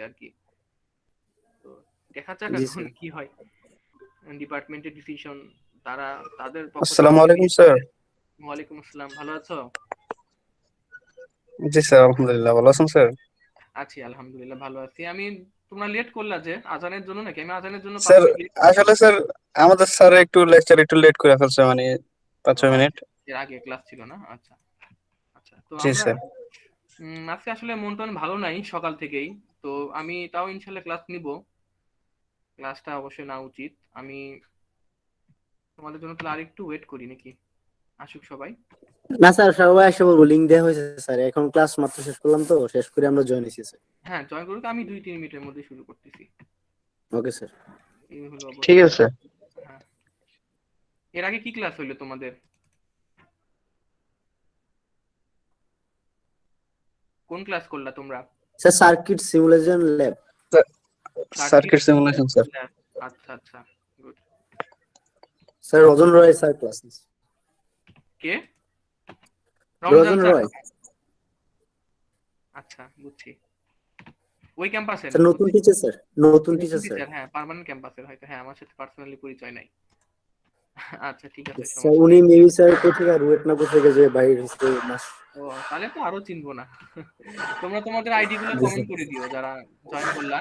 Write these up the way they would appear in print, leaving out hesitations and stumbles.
আর কি। তো দেখা যাক জি এখন স্যার। কি হয়, ডিপার্টমেন্টের ডিসিশন, তারা তাদের পক্ষ থেকে আসসালামু কি আলাইকুম স্যার। নিয়েছে। ওয়ালাইকুম আসসালাম, ভালো আছো? জি স্যার, আলহামদুলিল্লাহ ভালো আছেন স্যার? আছি আলহামদুলিল্লাহ, ভালো আছি আমি। তোমরা লেট করলা যে আজানের জন্য নাকি? আমি আজানের জন্য পাঁচ স্যার মিনিট লেট করছি। আসলে স্যার আমাদের স্যার একটু লেকচার একটু লেট করে ফেলছে, মানে পাঁচ ও ছয় মিনিট। আচ্ছা, এর আগে ক্লাস ছিল না, আচ্ছা। আচ্ছা, তো জি আমরা স্যার। আজকে আসলে মন টন ভালো নাই সকাল থেকেই। তো আমি তাও ইনশাল্লাহ ক্লাস নিব। ক্লাসটা অবশ্যই না উচিত। আমি তোমাদের জন্য তাহলে আরেকটু ওয়েট করি নাকি, আসুক সবাই। না স্যার, সবাই এসে বলবো, লিঙ্ক দেওয়া হয়েছে স্যার, এখন ক্লাস মাত্র শেষ করলাম, তো শেষ করে আমরা জয়েন হয়েছি স্যার। হ্যাঁ, জয়েন করুক, আমি 2-3 মিনিটের মধ্যে শুরু করতেছি। Okay sir. এই হলো ঠিক অবস্থা। আছে। হ্যাঁ, এর আগে কি ক্লাস হইলো তোমাদের? কোন ক্লাস করলা তোমরা? Sir circuit simulation lab. Circuit circuit simulation sir. Lab. আচ্ছা আচ্ছা, গুড। স্যার রজন রয় স্যার ক্লাস নিচ্ছে। কে? রমজান রজন স্যার? রয়। আচ্ছা, বুঝছি। ওই ক্যাম্পাসের, স্যার নতুন বুঝছি। টিচার স্যার, নতুন নতুন টিচার স্যার। টিচার, হ্যাঁ, পার্মানেন্ট ক্যাম্পাসের হয়তো, হ্যাঁ, আমার সাথে পার্সোনালি পরিচয় নাই। আচ্ছা, ঠিক আছে, স্যার সমস্যা উনি নাই। মেবি স্যার কোথেকে রুয়েটনাপুর থেকে যে বাইরে হচ্ছে মাস। ও, তাহলে তো আরো চিনবো না। তোমরা তোমাদের আইডি গুলো জি স্যার। কমেন্ট করে দিও যারা জয়েন করলা।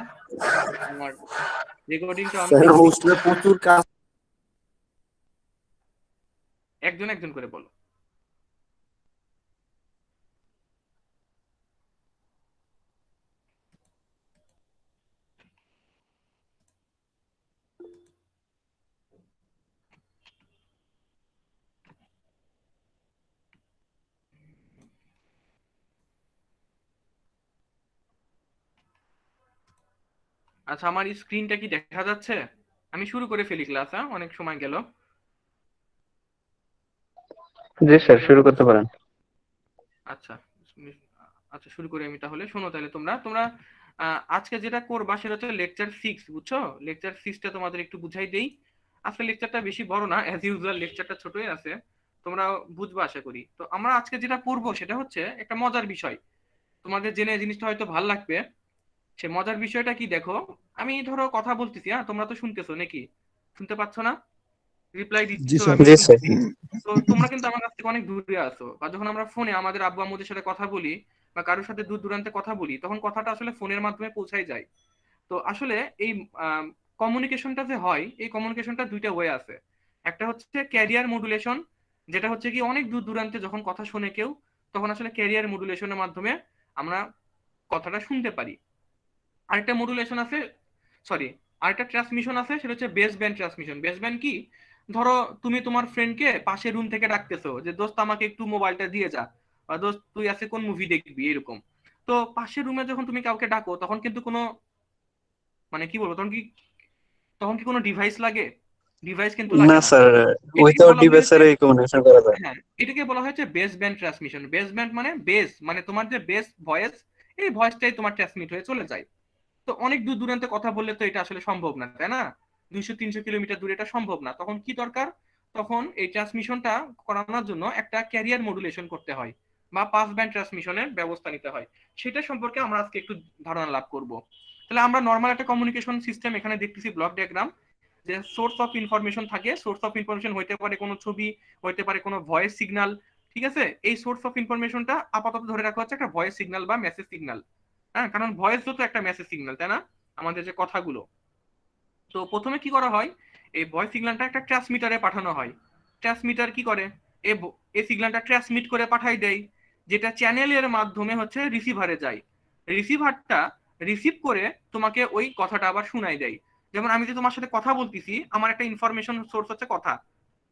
আমার রেকর্ডিংটা অন স্যার করে দিই। হোস্টেলে প্রচুর কাজ। একজন একজন করে বলো। আচ্ছা, আমার স্ক্রিনটা কি দেখা যাচ্ছে? আমি শুরু করে ফেলি ক্লাস, হ্যাঁ, অনেক সময় গেল। জি স্যার, শুরু করতে পারেন। আচ্ছা। আচ্ছা, শুরু করি আমি তাহলে। শোনো তাহলে, তোমরা তোমরা আজকে যেটা করবা সেটা হচ্ছে লেকচার 6, বুঝছো? লেকচার 6টা তোমাদের একটু বুঝাই দেই। আজকে লেকচারটা বেশি বড় না, অ্যাজ ইউজুয়াল লেকচারটা ছোটই আছে। তোমরা বুঝবা আশা করি। তো আমরা আজকে যেটা পড়বো সেটা হচ্ছে একটা মজার বিষয়। তোমাদের জেনে জিনিসটা হয়তো ভালো লাগবে। সে মজার বিষয়টা কি দেখো, আমি ধরো কথা বলতেছি, হ্যাঁ, তোমরা তো শুনতেছো নাকি? শুনতে পাচ্ছ না? রিপ্লাই জি দিচ্ছ, স্যার। আমিও জি স্যার। শুনতেছি। তো তোমরা কিন্তু আমার কাছ থেকে অনেক দূরে আছো, বা যখন আমরা ফোনে আমাদের আব্বু আম্মুদের সাথে কথা বলি বা কারোর সাথে দূর দূরান্তে কথা বলি, তখন কথাটা আসলে ফোনের মাধ্যমে পৌঁছায় যায়। তো আসলে এই কমিউনিকেশনটা যে হয়, এই কমিউনিকেশনটা দুইটা ওয়ে আছে। একটা হচ্ছে ক্যারিয়ার মডুলেশন, যেটা হচ্ছে কি অনেক দূর দূরান্তে যখন কথা শোনে কেউ, তখন আসলে ক্যারিয়ার মডুলেশনের মাধ্যমে আমরা কথাটা শুনতে পারি। আরেকটা মডুলেশন আছে, সরি, আরেকটা ট্রান্সমিশন আছে, সেটা হচ্ছে base band transmission. Base band কি? ধরো তুমি তোমার ফ্রেন্ডকে পাশের রুম থেকে ডাকতেছো যে দোস্ত আমাকে একটু মোবাইলটা দিয়ে যা, বা দোস্ত তুই আজকে কোন মুভি দেখবি, এরকম। তো পাশের রুমে যখন তুমি কাউকে ডাকো, তখন কিন্তু কোনো, মানে কি বলবো, তখন কি কোনো ডিভাইস লাগে? ডিভাইস কিন্তু লাগে না না। স্যার, এটাকে উইথাউট বলা ডিভাইসের হয়েছে, এই কমিউনিকেশন করা যায়। হ্যাঁ, এটাকে বলা হয়েছে base band transmission. Base band মানে বেস, মানে তোমার যে বেস ভয়েস, এই ভয়েসটাই তোমার ট্রান্সমিট হয়ে চলে যায়। তো অনেক দূর দূরান্তে কথা বললে তো এটা আসলে সম্ভব না, তাই না? 200-300 কিলোমিটার দূরে এটা সম্ভব না। তখন কি দরকার? তখন এই ট্রান্সমিশনটা করানোর জন্য একটা ক্যারিয়ার মডুলেশন করতে হয়, বা পাস ব্যান্ড ট্রান্সমিশনের ব্যবস্থা নিতে হয়। সেটা সম্পর্কে আমরা আজকে একটু ধারণা লাভ করব। তাহলে আমরা নর্মাল একটা কমিউনিকেশন সিস্টেম এখানে দেখতেছি, ব্লক ডায়াগ্রাম। যে সোর্স অফ ইনফরমেশন থাকে, সোর্স অফ ইনফরমেশন হইতে পারে কোনো ছবি, হইতে পারে কোনো ভয়েস সিগন্যাল। ঠিক আছে, এই সোর্স অফ ইনফরমেশনটা আপাতত ধরে রাখা হচ্ছে একটা ভয়েস সিগন্যাল বা মেসেজ সিগন্যাল। হ্যাঁ, কারণ ভয়েস তো একটা মেসেজ সিগন্যাল, তাই না? আমাদের যে কথাগুলো। তো প্রথমে কি করা হয়, এই ভয়েস সিগন্যালটা একটা ট্রান্সমিটারে পাঠানো হয়। ট্রান্সমিটার কি করে, এই সিগন্যালটা ট্রান্সমিট করে পাঠাই দেয়, যেটা চ্যানেলের মাধ্যমে হচ্ছে রিসিভারে যায়। রিসিভারটা রিসিভ করে তোমাকে ওই কথাটা আবার শুনাই দেয়। যেমন আমি যে তোমার সাথে কথা বলতেছি, আমার একটা ইনফরমেশন সোর্স হচ্ছে কথা,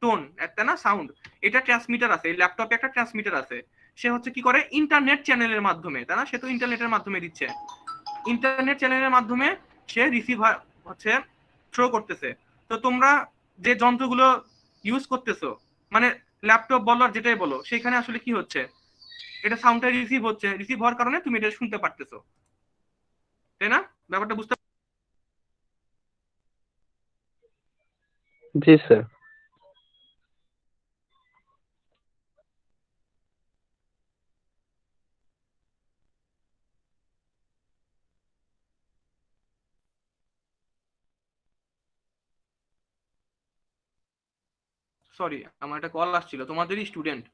টোন, একটা না সাউন্ড। এটা ট্রান্সমিটার আছে, এই ল্যাপটপে একটা ট্রান্সমিটার আছে। সে হচ্ছে কি করে, ইন্টারনেট চ্যানেলের মাধ্যমে, তাই না, সে তো ইন্টারনেটের মাধ্যমে দিচ্ছে। ইন্টারনেট চ্যানেলের মাধ্যমে সে রিসিভার হচ্ছে থ্রো করতেছে। তো তোমরা যে যন্ত্রগুলো ইউজ করতেছো, মানে ল্যাপটপ বলো আর যেটাই বলো, সেখানে আসলে কি হচ্ছে, এটা সাউন্ডটা রিসিভ হচ্ছে, রিসিভ হওয়ার কারণে তুমি এটা শুনতে পারতেছো, তাই না? ব্যাপারটা বুঝতে? জি স্যার। সরি, আমার একটা কল আসছিল, তোমাদেরই স্টুডেন্ট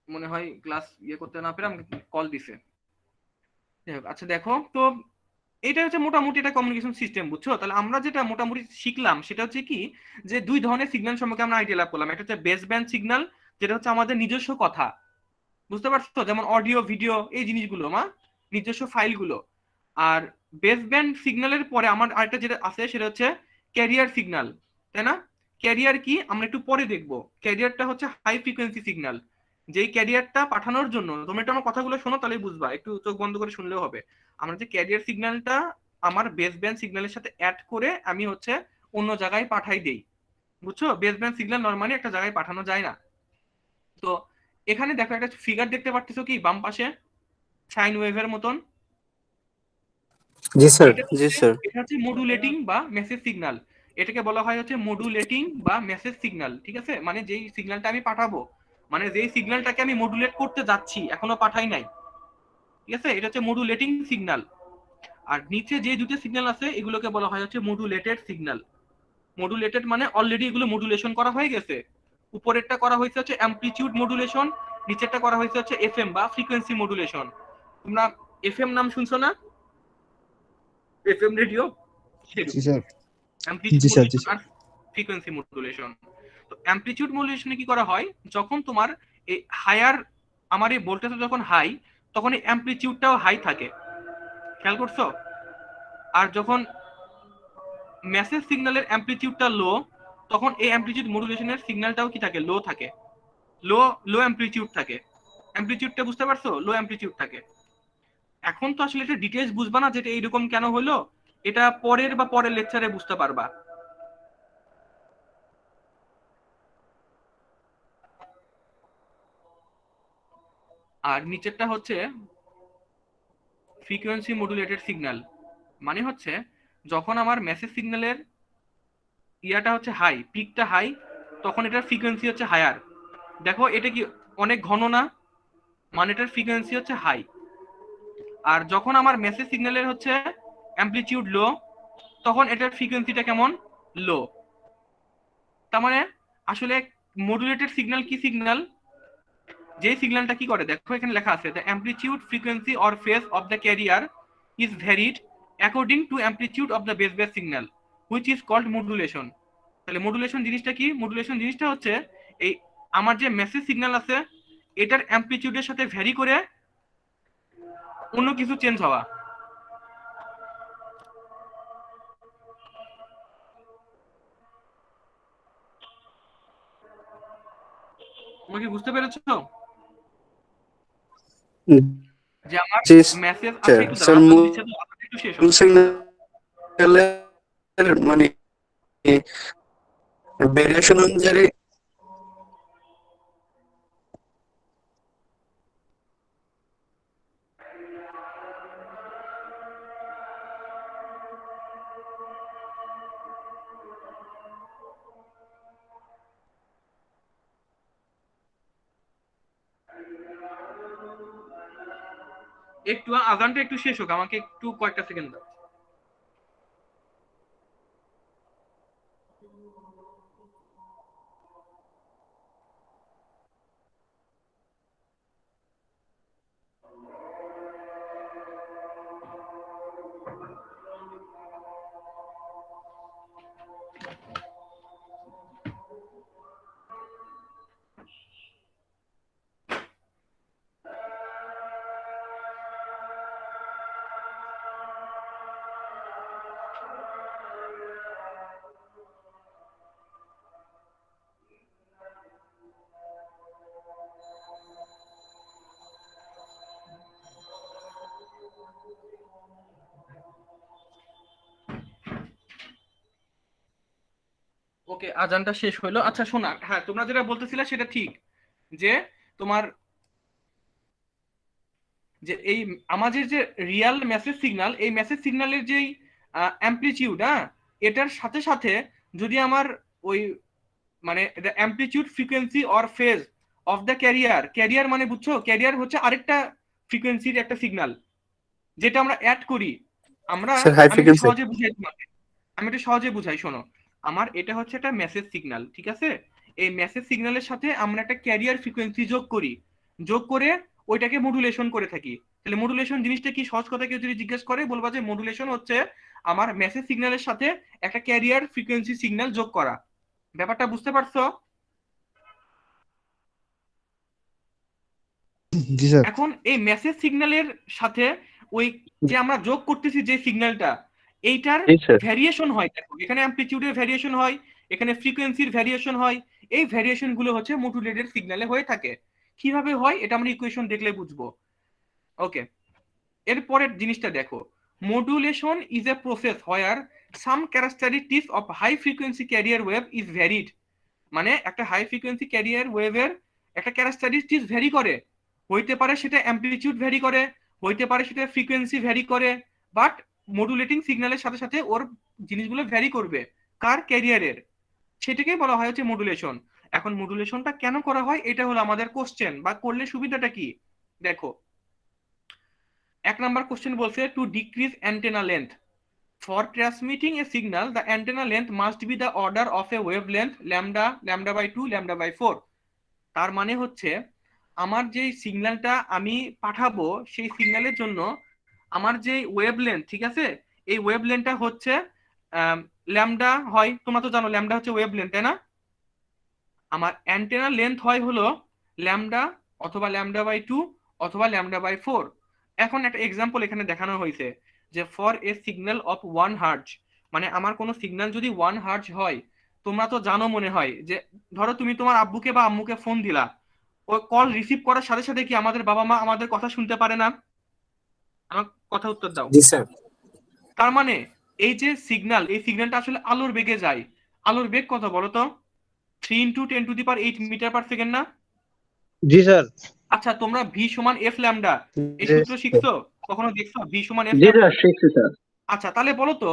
মনে হয়, ক্লাস করতে না পেরে আমাকে কল দিছে। আচ্ছা দেখো তো, এটা হচ্ছে মোটামুটি একটা কমিউনিকেশন সিস্টেম, বুঝছো? তাহলে আমরা যেটা মোটামুটি শিখলাম সেটা হচ্ছে কি, যে দুই ধরনের সিগন্যাল সম্পর্কে আমরা আইডিয়া লাভ করলাম। একটা হচ্ছে বেস ব্যান্ড সিগন্যাল, যেটা হচ্ছে আমাদের নিজস্ব কথা, বুঝতে পারছো, যেমন অডিও ভিডিও এই জিনিসগুলো, নিজস্ব ফাইলগুলো। আর বেস ব্যান্ড সিগন্যালের পরে আমার আরেকটা যেটা আছে সেটা হচ্ছে ক্যারিয়ার সিগন্যাল, তাই না? ক্যারিয়ার কি আমরা একটু পরে দেখবো। ক্যারিয়ারটা হচ্ছে হাই ফ্রিকোয়েন্সি সিগন্যাল। যেই ক্যারিয়ারটা পাঠানোর জন্য, তোমরা একটু আমার কথাগুলো শোনো তাহলেই বুঝবা, একটু চোখ বন্ধ করে শুনলেও হবে। আমরা যে ক্যারিয়ার সিগন্যালটা আমার বেস ব্যান্ড সিগন্যালের সাথে অ্যাড করে আমি হচ্ছে অন্য জায়গায় পাঠাই দেই, বুঝছো? বেস ব্যান্ড সিগন্যাল নর্মালি একটা জায়গায় পাঠানো যায় না। তো এখানে দেখো একটা ফিগার দেখতে পারতেছো কি বাম পাশে, সাইন ওয়েভের মতন। জি স্যার, এটা জি হচ্ছে স্যার। এটা হচ্ছে মডুলেটিং বা মেসেজ সিগন্যাল। এটাকে বলা হয় হচ্ছে মডুলেটিং বা মেসেজ সিগন্যাল, ঠিক আছে? মানে যেই সিগন্যালটা আমি পাঠাবো, মানে যেই সিগন্যালটাকে আমি মডুলেট করতে যাচ্ছি, এখনো পাঠাই নাই, ঠিক আছে, এটা হচ্ছে মডুলেটিং সিগন্যাল। আর নিচে যে দুটো সিগন্যাল আছে এগুলোকে বলা হয় হচ্ছে মডুলেটেড সিগন্যাল। মডুলেটেড মানে অলরেডি এগুলো মডুলেশন করা হয়ে গেছে। উপরেরটা করা হয়েছে হচ্ছে অ্যামপ্লিটিউড মডুলেশন, নিচেরটা করা হয়েছে হচ্ছে এফএম বা ফ্রিকোয়েন্সি মডুলেশন। তোমরা এফএম নাম শুনছো না? এফএম রেডিও, জি স্যার। অ্যামপ্লিটিউড জি স্যার, জি মডুলেশন স্যার। আর ফ্রিকোয়েন্সি মডুলেশন। তো অ্যামপ্লিটিউড মডুলেশনে কি করা হয়, যখন তোমার এই হায়ার, আমার এই ভোল্টেজটা যখন হাই, তখন এই অ্যামপ্লিটিউডটাও হাই থাকে, খেয়াল করছো? আর যখন মেসেজ সিগন্যালের অ্যামপ্লিটিউডটা লো, তখন এই অ্যামপ্লিটিউড মডুলেশনের সিগন্যালটাও কি থাকে, লো থাকে। লো লো অ্যামপ্লিটিউড থাকে। অ্যামপ্লিটিউডটা বুঝতে পারছো? লো অ্যামপ্লিটিউড থাকে। এখন তো আসলে এটা ডিটেইলস বুঝবা না যেটা এইরকম কেন হলো, এটা পরের লেকচারে বুঝতে পারবা। আর নিচেরটা হচ্ছে ফ্রিকোয়েন্সি মডুলেটেড সিগন্যাল, মানে হচ্ছে যখন আমার মেসেজ সিগন্যালের ইয়াটা হচ্ছে হাই, পিকটা হাই, তখন এটার ফ্রিকোয়েন্সি হচ্ছে হায়ার। দেখো এটা কি অনেক ঘন না, মানে এটার ফ্রিকোয়েন্সি হচ্ছে হাই। আর যখন আমার মেসেজ সিগন্যালের হচ্ছে অ্যামপ্লিটিউড লো, তখন এটার ফ্রিকোয়েন্সিটা কেমন, লো। তার মানে আসলে মডুলেটেড সিগন্যাল কি সিগন্যাল, যে সিগন্যালটা কি করে, দেখো এখানে লেখা আছে the amplitude frequency or phase of the carrier is varied according to amplitude of the base base signal which is called modulation. তাহলে মডুলেশন জিনিসটা কি? মডুলেশন জিনিসটা হচ্ছে এই আমার যে মেসেজ সিগন্যাল আছে এটার অ্যামপ্লিটিউডের সাথে ভ্যারি করে অন্য কিছু চেঞ্জ হওয়া। তোমরা কি বুঝতে পেরেছো যে আমার জি মেসেজ, আচ্ছা স্যার। একটু স্যার দাঁড়াও, আজান মূল দিচ্ছে তো, আজান একটু শেষ হোক। সিগন্যালের মানে ভেরিয়েশন অনুযায়ী। একটু আজানটা একটু শেষ হোক, আমাকে একটু কয়েকটা সেকেন্ড দাও। ওকে, আজানটা শেষ হইলো। আচ্ছা শোনা, হ্যাঁ তোমরা যেটা বলতেছিলে সেটা ঠিক, যে তোমার যে এই আমাদের যে রিয়াল মেসেজ সিগন্যাল, এই মেসেজ সিগন্যালের যেই অ্যামপ্লিটিউড, হ্যাঁ, এটার সাথে সাথে যদি আমার ওই মানে the amplitude frequency or phase of the career, career মানে বুঝছো, ক্যারিয়ার হচ্ছে আরেকটা ফ্রিকোয়েন্সির একটা সিগন্যাল যেটা আমরা অ্যাড করি। আমরা, স্যার হাই আমি একটু ফ্রিকোয়েন্সি। সহজে বুঝাই তোমাকে, আমি একটু সহজে বুঝাই, শোনো। আমার এটা হচ্ছে একটা মেসেজ সিগন্যাল, ঠিক আছে? এই মেসেজ সিগন্যালের সাথে আমরা একটা ক্যারিয়ার ফ্রিকোয়েন্সি যোগ করি, যোগ করে ওইটাকে মডুলেশন করে থাকি। তাহলে মডুলেশন জিনিসটা কি, সহজ কথা কেউ যদি জিজ্ঞেস করে বলবা যে মডুলেশন হচ্ছে আমার মেসেজ সিগন্যালের সাথে একটা ক্যারিয়ার ফ্রিকোয়েন্সি সিগন্যাল যোগ করা। ব্যাপারটা বুঝতে পারছো? জি স্যার। এখন এই মেসেজ সিগন্যালের সাথে ওই যে আমরা যোগ করতেছি যে সিগন্যালটা, এইটার ভ্যারিয়েশন হয়। দেখো এখানে অ্যামপ্লিটিউডের ভ্যারিয়েশন হয়, এখানে ফ্রিকোয়েন্সির ভ্যারিয়েশন হয়। এই ভ্যারিয়েশন গুলো হচ্ছে মডুলেটেড সিগন্যালে হয়ে থাকে। কিভাবে হয় এটা আমরা ইকুয়েশন দেখলে বুঝবো। ওকে, এরপরের জিনিসটা দেখো, modulation is a process where some characteristics of high frequency carrier wave is varied. মানে একটা হাই ফ্রিকোয়েন্সি ক্যারিয়ার ওয়েভের একটা ক্যারেক্টারিস্টিক্স ভ্যারি করে, হইতে পারে সেটা অ্যামপ্লিটিউড ভ্যারি করে, হইতে পারে সেটা ফ্রিকোয়েন্সি ভ্যারি করে, বাট মডুলেটিং সিগন্যালের সাথে সাথে ওর জিনিসগুলো ভ্যারি করবে কার, ক্যারিয়ারের। সেটাকেই বলা হয় হচ্ছে মডুলেশন। এখন মডুলেশনটা কেন করা হয় এটা হলো আমাদের কোশ্চেন, বা করলে সুবিধাটা কি। দেখো 1 নম্বর কোশ্চেন বলছে to decrease antenna length for transmitting a signal the antenna length must be the order of a wavelength lambda, λ/2, λ/4। তার মানে হচ্ছে আমার যে সিগন্যালটা আমি পাঠাবো সেই সিগন্যালের জন্য আমার যে ওয়েভ লেন্থ, ঠিক আছে, এই ওয়েভ লেন্থটা হচ্ছে ল্যামডা হয়। তোমরা তো জানো ল্যামডা হচ্ছে ওয়েভ লেন্থ, তাই না? আমার অ্যান্টেনা লেন্থ হয় হলো ল্যামডা অথবা λ/2 অথবা λ/4। এখন একটা এক্সাম্পল এখানে দেখানো হয়েছে যে for a signal of 1 hertz, মানে আমার কোনো সিগন্যাল যদি 1 হার্জ হয়, তোমরা তো জানো মনে হয় যে ধরো তুমি তোমার আব্বুকে বা আম্মুকে ফোন দিলা, ও কল রিসিভ করার সাথে সাথে কি আমাদের বাবা মা আমাদের কথা শুনতে পারে না? আমার কথা উত্তর দাও। জি স্যার। তার মানে এই যে সিগন্যাল, এই সিগন্যালটা আসলে আলোর বেগে যায়। আলোর বেগ কত বলো তো? 3 × 10⁸ মিটার পার সেকেন্ড না? জি স্যার। আচ্ছা তোমরা ভি সমান এফ ল্যামডা এই জি সূত্র স্যার। শিখছো? কখনো দেখছো ভি সমান এফ জি ল্যামডা? স্যার, শিখছি স্যার। আচ্ছা তাহলে বলো তো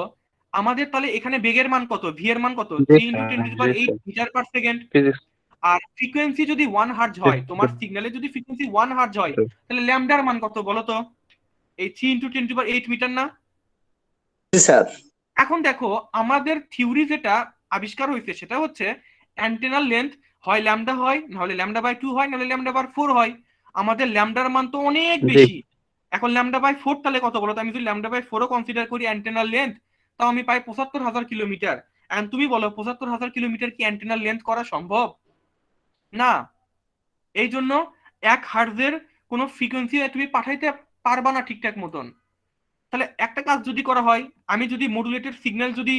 আমাদের তাহলে এখানে বেগের মান কত, ভি এর মান কত? জি 3 × স্যার, জি 10⁸ sir. Metre per second. Physics. আর ফ্রিকোয়েন্সি যদি 1 হার্জ হয়, তোমার সিগন্যালে যদি ফ্রিকোয়েন্সি 1 হার্জ হয়, তাহলে ল্যামডার মান কত বলো তো? এই 3 × 10⁸ মিটার না? জি স্যার। এখন দেখো আমাদের থিওরি যেটা আবিষ্কার হয়েছে সেটা হচ্ছে অ্যান্টেনার লেন্থ হয় ল্যামডা হয়, নাহলে λ/2 হয়, নাহলে λ/4 হয়। আমাদের ল্যামডার মান তো অনেক বেশি। এখন λ/4 তাহলে কত বলো তো? আমি যদি λ/4ও কনসিডার করি অ্যান্টেনার লেন্থ, তাও আমি পাই ৭৫,০০০ কিলোমিটার। এখন তুমি বলো ৭৫,০০০ কিলোমিটার কি অ্যান্টেনার লেন্থ করা সম্ভব? না। এই জন্য 1 হার্জের কোনো ফ্রিকোয়েন্সি তুমি পাঠাইতে পারবা না ঠিকঠাক মতন। তাহলে একটা কাজ যদি করা হয়, আমি যদি মডুলেটেড সিগন্যাল যদি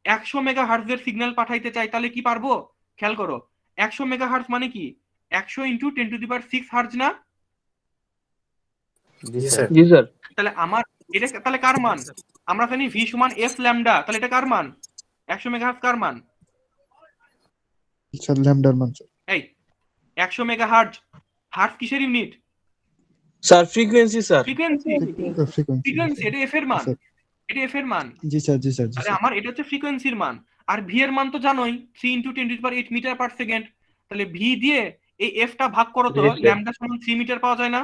100 মেগা হার্টজের সিগন্যাল পাঠাইতে চাই, তাহলে কি পারবো? খেয়াল করো 100 মেগা হার্টজ মানে কি 100 × 10⁶ হার্টজ না? জি স্যার। জি স্যার। তাহলে আমার এটা তাহলে কার মান? আমরা জানি ভি সমান এফ ল্যামডা, তাহলে এটা কার মান? 100 মেগা হার্টজ কার মান? স্যার ল্যামডার মান স্যার। এই 100 মেগা হার্টজ, হার্টজ কিসের unit? Sir frequency sir. Frequency. Frequency frequency এটা এফ এর মান, এটা এফ এর মান। জি স্যার, জি স্যার, জি তাহলে স্যার। আমার এটা হচ্ছে ফ্রিকোয়েন্সির মান। আর ভি এর মান তো জানোই 3 × 10⁸ মিটার পার সেকেন্ড। তাহলে ভি দিয়ে এই এফটা ভাগ করো তো, ল্যামডা সমান 3 মিটার পাওয়া যায় না?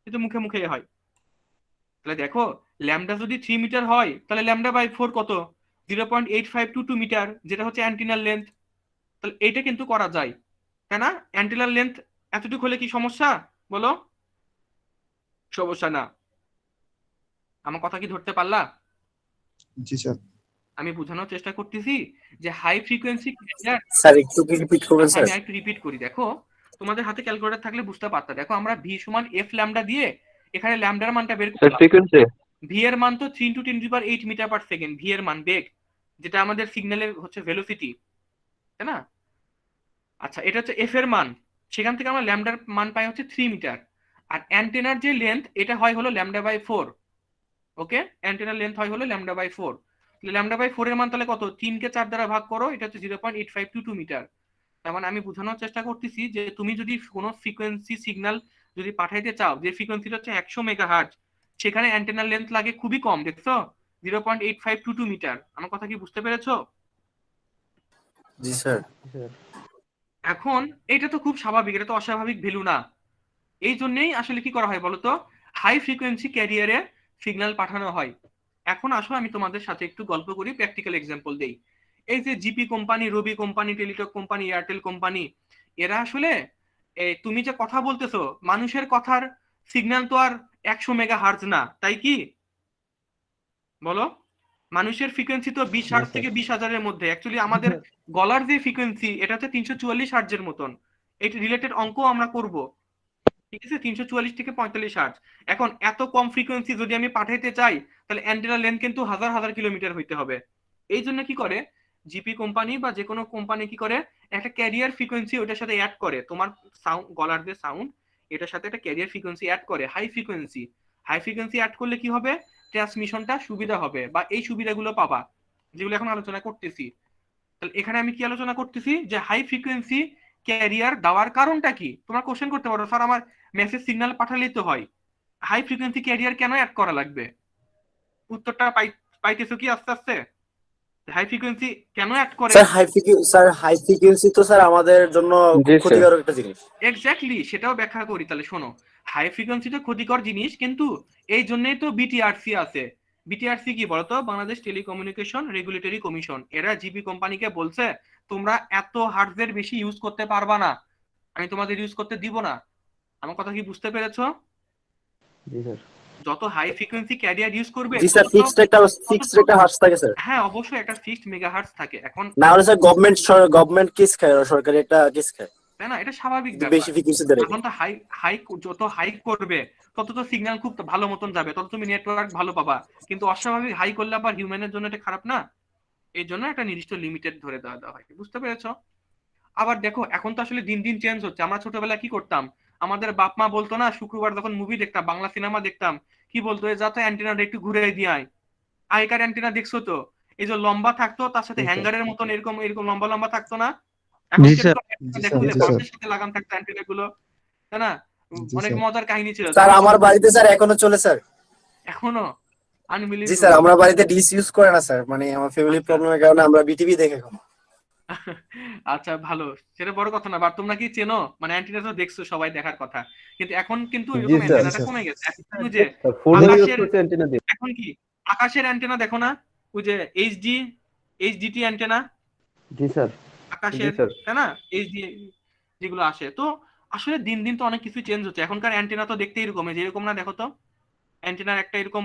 কিন্তু মুখে মুখে হয়। তাহলে দেখো ল্যামডা যদি 3 মিটার হয় তাহলে λ/4 কত? 0.8522 মিটার, যেটা হচ্ছে অ্যান্টেনার লেন্থ। তাহলে এইটা কিন্তু করা যায়, তাই না? অ্যান্টেনার লেন্থ এতটুকু হলে কি সমস্যা বলো? সমস্যা না। আমার কথা কি ধরতে পারলা? জি স্যার। আমি বোঝানোর চেষ্টা করতেছি যে হাই ফ্রিকোয়েন্সি স্যার একটু কি রিপিট করবেন আচ্ছা স্যার? আমি একটু রিপিট করি। দেখো তোমাদের হাতে ক্যালকুলেটর থাকলে বুঝতে পারতা। দেখো আমরা ভি সমান এফ ল্যামডা দিয়ে এখানে ল্যামডার মানটা বের করলাম। ভি এর মান তো 3 × 10⁸ মিটার পার সেকেন্ড, ভি এর মান বেগ, যেটা আমাদের সিগন্যালের হচ্ছে ভেলোসিটি, তাই না? আচ্ছা এটা হচ্ছে এফ এর মান, সেখান থেকে আমরা ল্যামডার মান পাই হচ্ছে 3 মিটার। আর অ্যান্টেনার যে লেন্থ এটা হয় হলো λ/4। ওকে, অ্যান্টেনার লেন্থ হয় হলো λ/4। λ/4 এর মান তাহলে কত? 3 কে 4 দ্বারা ভাগ করো, এটা হচ্ছে 0.8522 মিটার। তার মানে আমি বোঝানোর চেষ্টা করতেছি যে তুমি যদি কোনো ফ্রিকোয়েন্সি সিগন্যাল যদি পাঠাইতে চাও, যে ফ্রিকোয়েন্সিটা হচ্ছে 100 মেগাহার্টজ, সেখানে অ্যান্টেনার লেন্থ লাগে খুবই কম, দেখছো 0.8522 মিটার। আমার কথা কি বুঝতে পেরেছো? জি স্যার। এখন এটা তো খুব স্বাভাবিক, এটা তো অস্বাভাবিক ভ্যালু না। এই জন্যই আসলে কি করা হয় বলতো, হাই ফ্রিকোয়েন্সি ক্যারিয়ারে সিগন্যাল পাঠানো হয়। এখন আসো আমি তোমাদের সাথে একটু গল্প করি, প্র্যাকটিক্যাল এক্সাম্পল দেই। এই যে GP company, Robi company, Teletalk company, Airtel company, এরা আসলে এই তুমি যে কথা বলতেছো, মানুষের কথার সিগন্যাল তো আর 100 মেগা হার্জ না, তাই কি বলো? মানুষের ফ্রিকোয়েন্সি তো 20 হার্জ থেকে 20,000-এর মধ্যে। অ্যাকচুয়ালি আমাদের গলার যে ফ্রিকোয়েন্সি এটা হচ্ছে 344 হার্জের মতন। এই রিলেটেড অঙ্ক আমরা করব, ঠিক আছে? 344 থেকে 45 হার্জ। এখন এত কম ফ্রিকোয়েন্সি যদি আমি পাঠাইতে চাই, তাহলে অ্যান্টেনা লেন্থ কিন্তু হাজার হাজার কিলোমিটার হইতে হবে। এই জন্য কি করে জিপি কোম্পানি বা যে কোনো কোম্পানি কি করে, একটা ক্যারিয়ার ফ্রিকোয়েন্সি ওটার সাথে অ্যাড করে, তোমার সাউন্ড, গলার যে সাউন্ড, এটার সাথে একটা ক্যারিয়ার ফ্রিকোয়েন্সি অ্যাড করে, high frequency. High frequency add করলে কি হবে, ট্রান্সমিশনটা সুবিধা হবে, বা এই সুবিধাগুলো পাবা যেগুলো এখন আলোচনা করতেছি। তাহলে এখানে আমি কি আলোচনা করতেছি, যে হাই ফ্রিকোয়েন্সি ক্যারিয়ার দেওয়ার কারণটা কি। তোমরা কোশ্চেন করতে পারো, স্যার আমার মেসেজ সিগন্যাল পাঠালেই তো হয়, হাই ফ্রিকোয়েন্সি ক্যারিয়ার কেন অ্যাড করা লাগবে? উত্তরটা পাইতেছো কি আস্তে আস্তে? হাই ফ্রিকোয়েন্সি কেন অ্যাড করে? স্যার হাই ফ্রিকোয়েন্সি তো স্যার আমাদের জন্য জি, স্যার। ক্ষতিকারক একটা জিনিস। এক্স্যাক্টলি, সেটাও ব্যাখ্যা করি। তাহলে শোনো, হাই ফ্রিকোয়েন্সি তো ক্ষতিকর জিনিস, কিন্তু এই জন্যই তো বিটিআরসি আছে। বিটিআরসি কি বলতো? Bangladesh telecommunication regulatory commission. এরা জিপি কোম্পানিকে বলছে তোমরা এত হার্টজের বেশি ইউজ করতে পারবা না, আমি তোমাদের ইউজ করতে দিব না। আমার কথা কি বুঝতে পেরেছো? জি স্যার। যত হাই ফ্রিকোয়েন্সি ক্যারিয়ার ইউজ করবে জি স্যার, তত ফিক্সড একটা হার্স থাকে স্যার। হ্যাঁ অবশ্যই একটা ফিক্সড মেগাহার্টজ থাকে। এখন না হলে স্যার গভর্নমেন্ট কিস খায়, সরকারি একটা কিস খায় তাই না, এটা স্বাভাবিক যদি বেশি ব্যাপার। ফ্রিকোয়েন্সি দেয়। এখন তো হাই হাই যত হাই করবে তত তো সিগন্যাল খুব ভালো মতন যাবে, তত তুমি নেটওয়ার্ক ভালো পাবা। কিন্তু অস্বাভাবিক হাই করলে আবার হিউম্যানের জন্য এটা খারাপ না? এই জন্য একটা নির্দিষ্ট লিমিটেড ধরে দেওয়া হয়। বুঝতে পেরেছো? আবার দেখো, এখন তো আসলে দিন দিন চেঞ্জ হচ্ছে। আমরা ছোটবেলায় কি করতাম, আমাদের বাপ মা বলতো না, শুক্রবার যখন মুভি দেখতাম, বাংলা সিনেমা দেখতাম, কি বলতো, এ যাতে অ্যান্টেনাটা একটু ঘুরে দিয়ে আয়। আগেকার অ্যান্টেনা দেখছো তো, এই যে লম্বা থাকতো, তার সাথে হ্যাঙ্গারের মতন এরকম এরকম লম্বা লম্বা থাকতো না? এখন জি, স্যার। কিন্তু জি, দেখো স্যার। যে জি, স্যার। বাসের সাথে লাগাম থাকতো অ্যান্টেনা গুলো, তাই না? জি, অনেক স্যার। মজার কাহিনী ছিল। স্যার তারপর আমার বাড়িতে স্যার এখনো চলে স্যার। এখনো জি স্যার, আনবিলিভেবল। আমরা বাড়িতে ডিস ইউজ করে না স্যার, মানে আমার ফ্যামিলি আচ্ছা প্রবলেমের কারণে আমরা বিটিভি দেখে এখন। আচ্ছা, ভালো, সেটা বড় কথা না। বাট তোমরা কি চেনো, মানে অ্যান্টেনা তো দেখছো, সবাই দেখার কথা, কিন্তু এখন কিন্তু জি এরকম স্যার। জি অ্যান্টেনাটা স্যার। কমে গেছে। এখন তুমি যে ফোনে ইউজ আকাশের, করতে অ্যান্টেনা দিয়ে। এখন কি আকাশের অ্যান্টেনা দেখো না, ওই যে এইচডিটি অ্যান্টেনা জি স্যার। জি আকাশের, স্যার। তাই না? এইচডি যেগুলো আসে, তো আসলে দিন দিন তো অনেক কিছু চেঞ্জ হচ্ছে। এখনকার অ্যান্টেনা তো দেখতে এরকম, এই যে এরকম না, দেখো তো অ্যান্টেনার একটা এরকম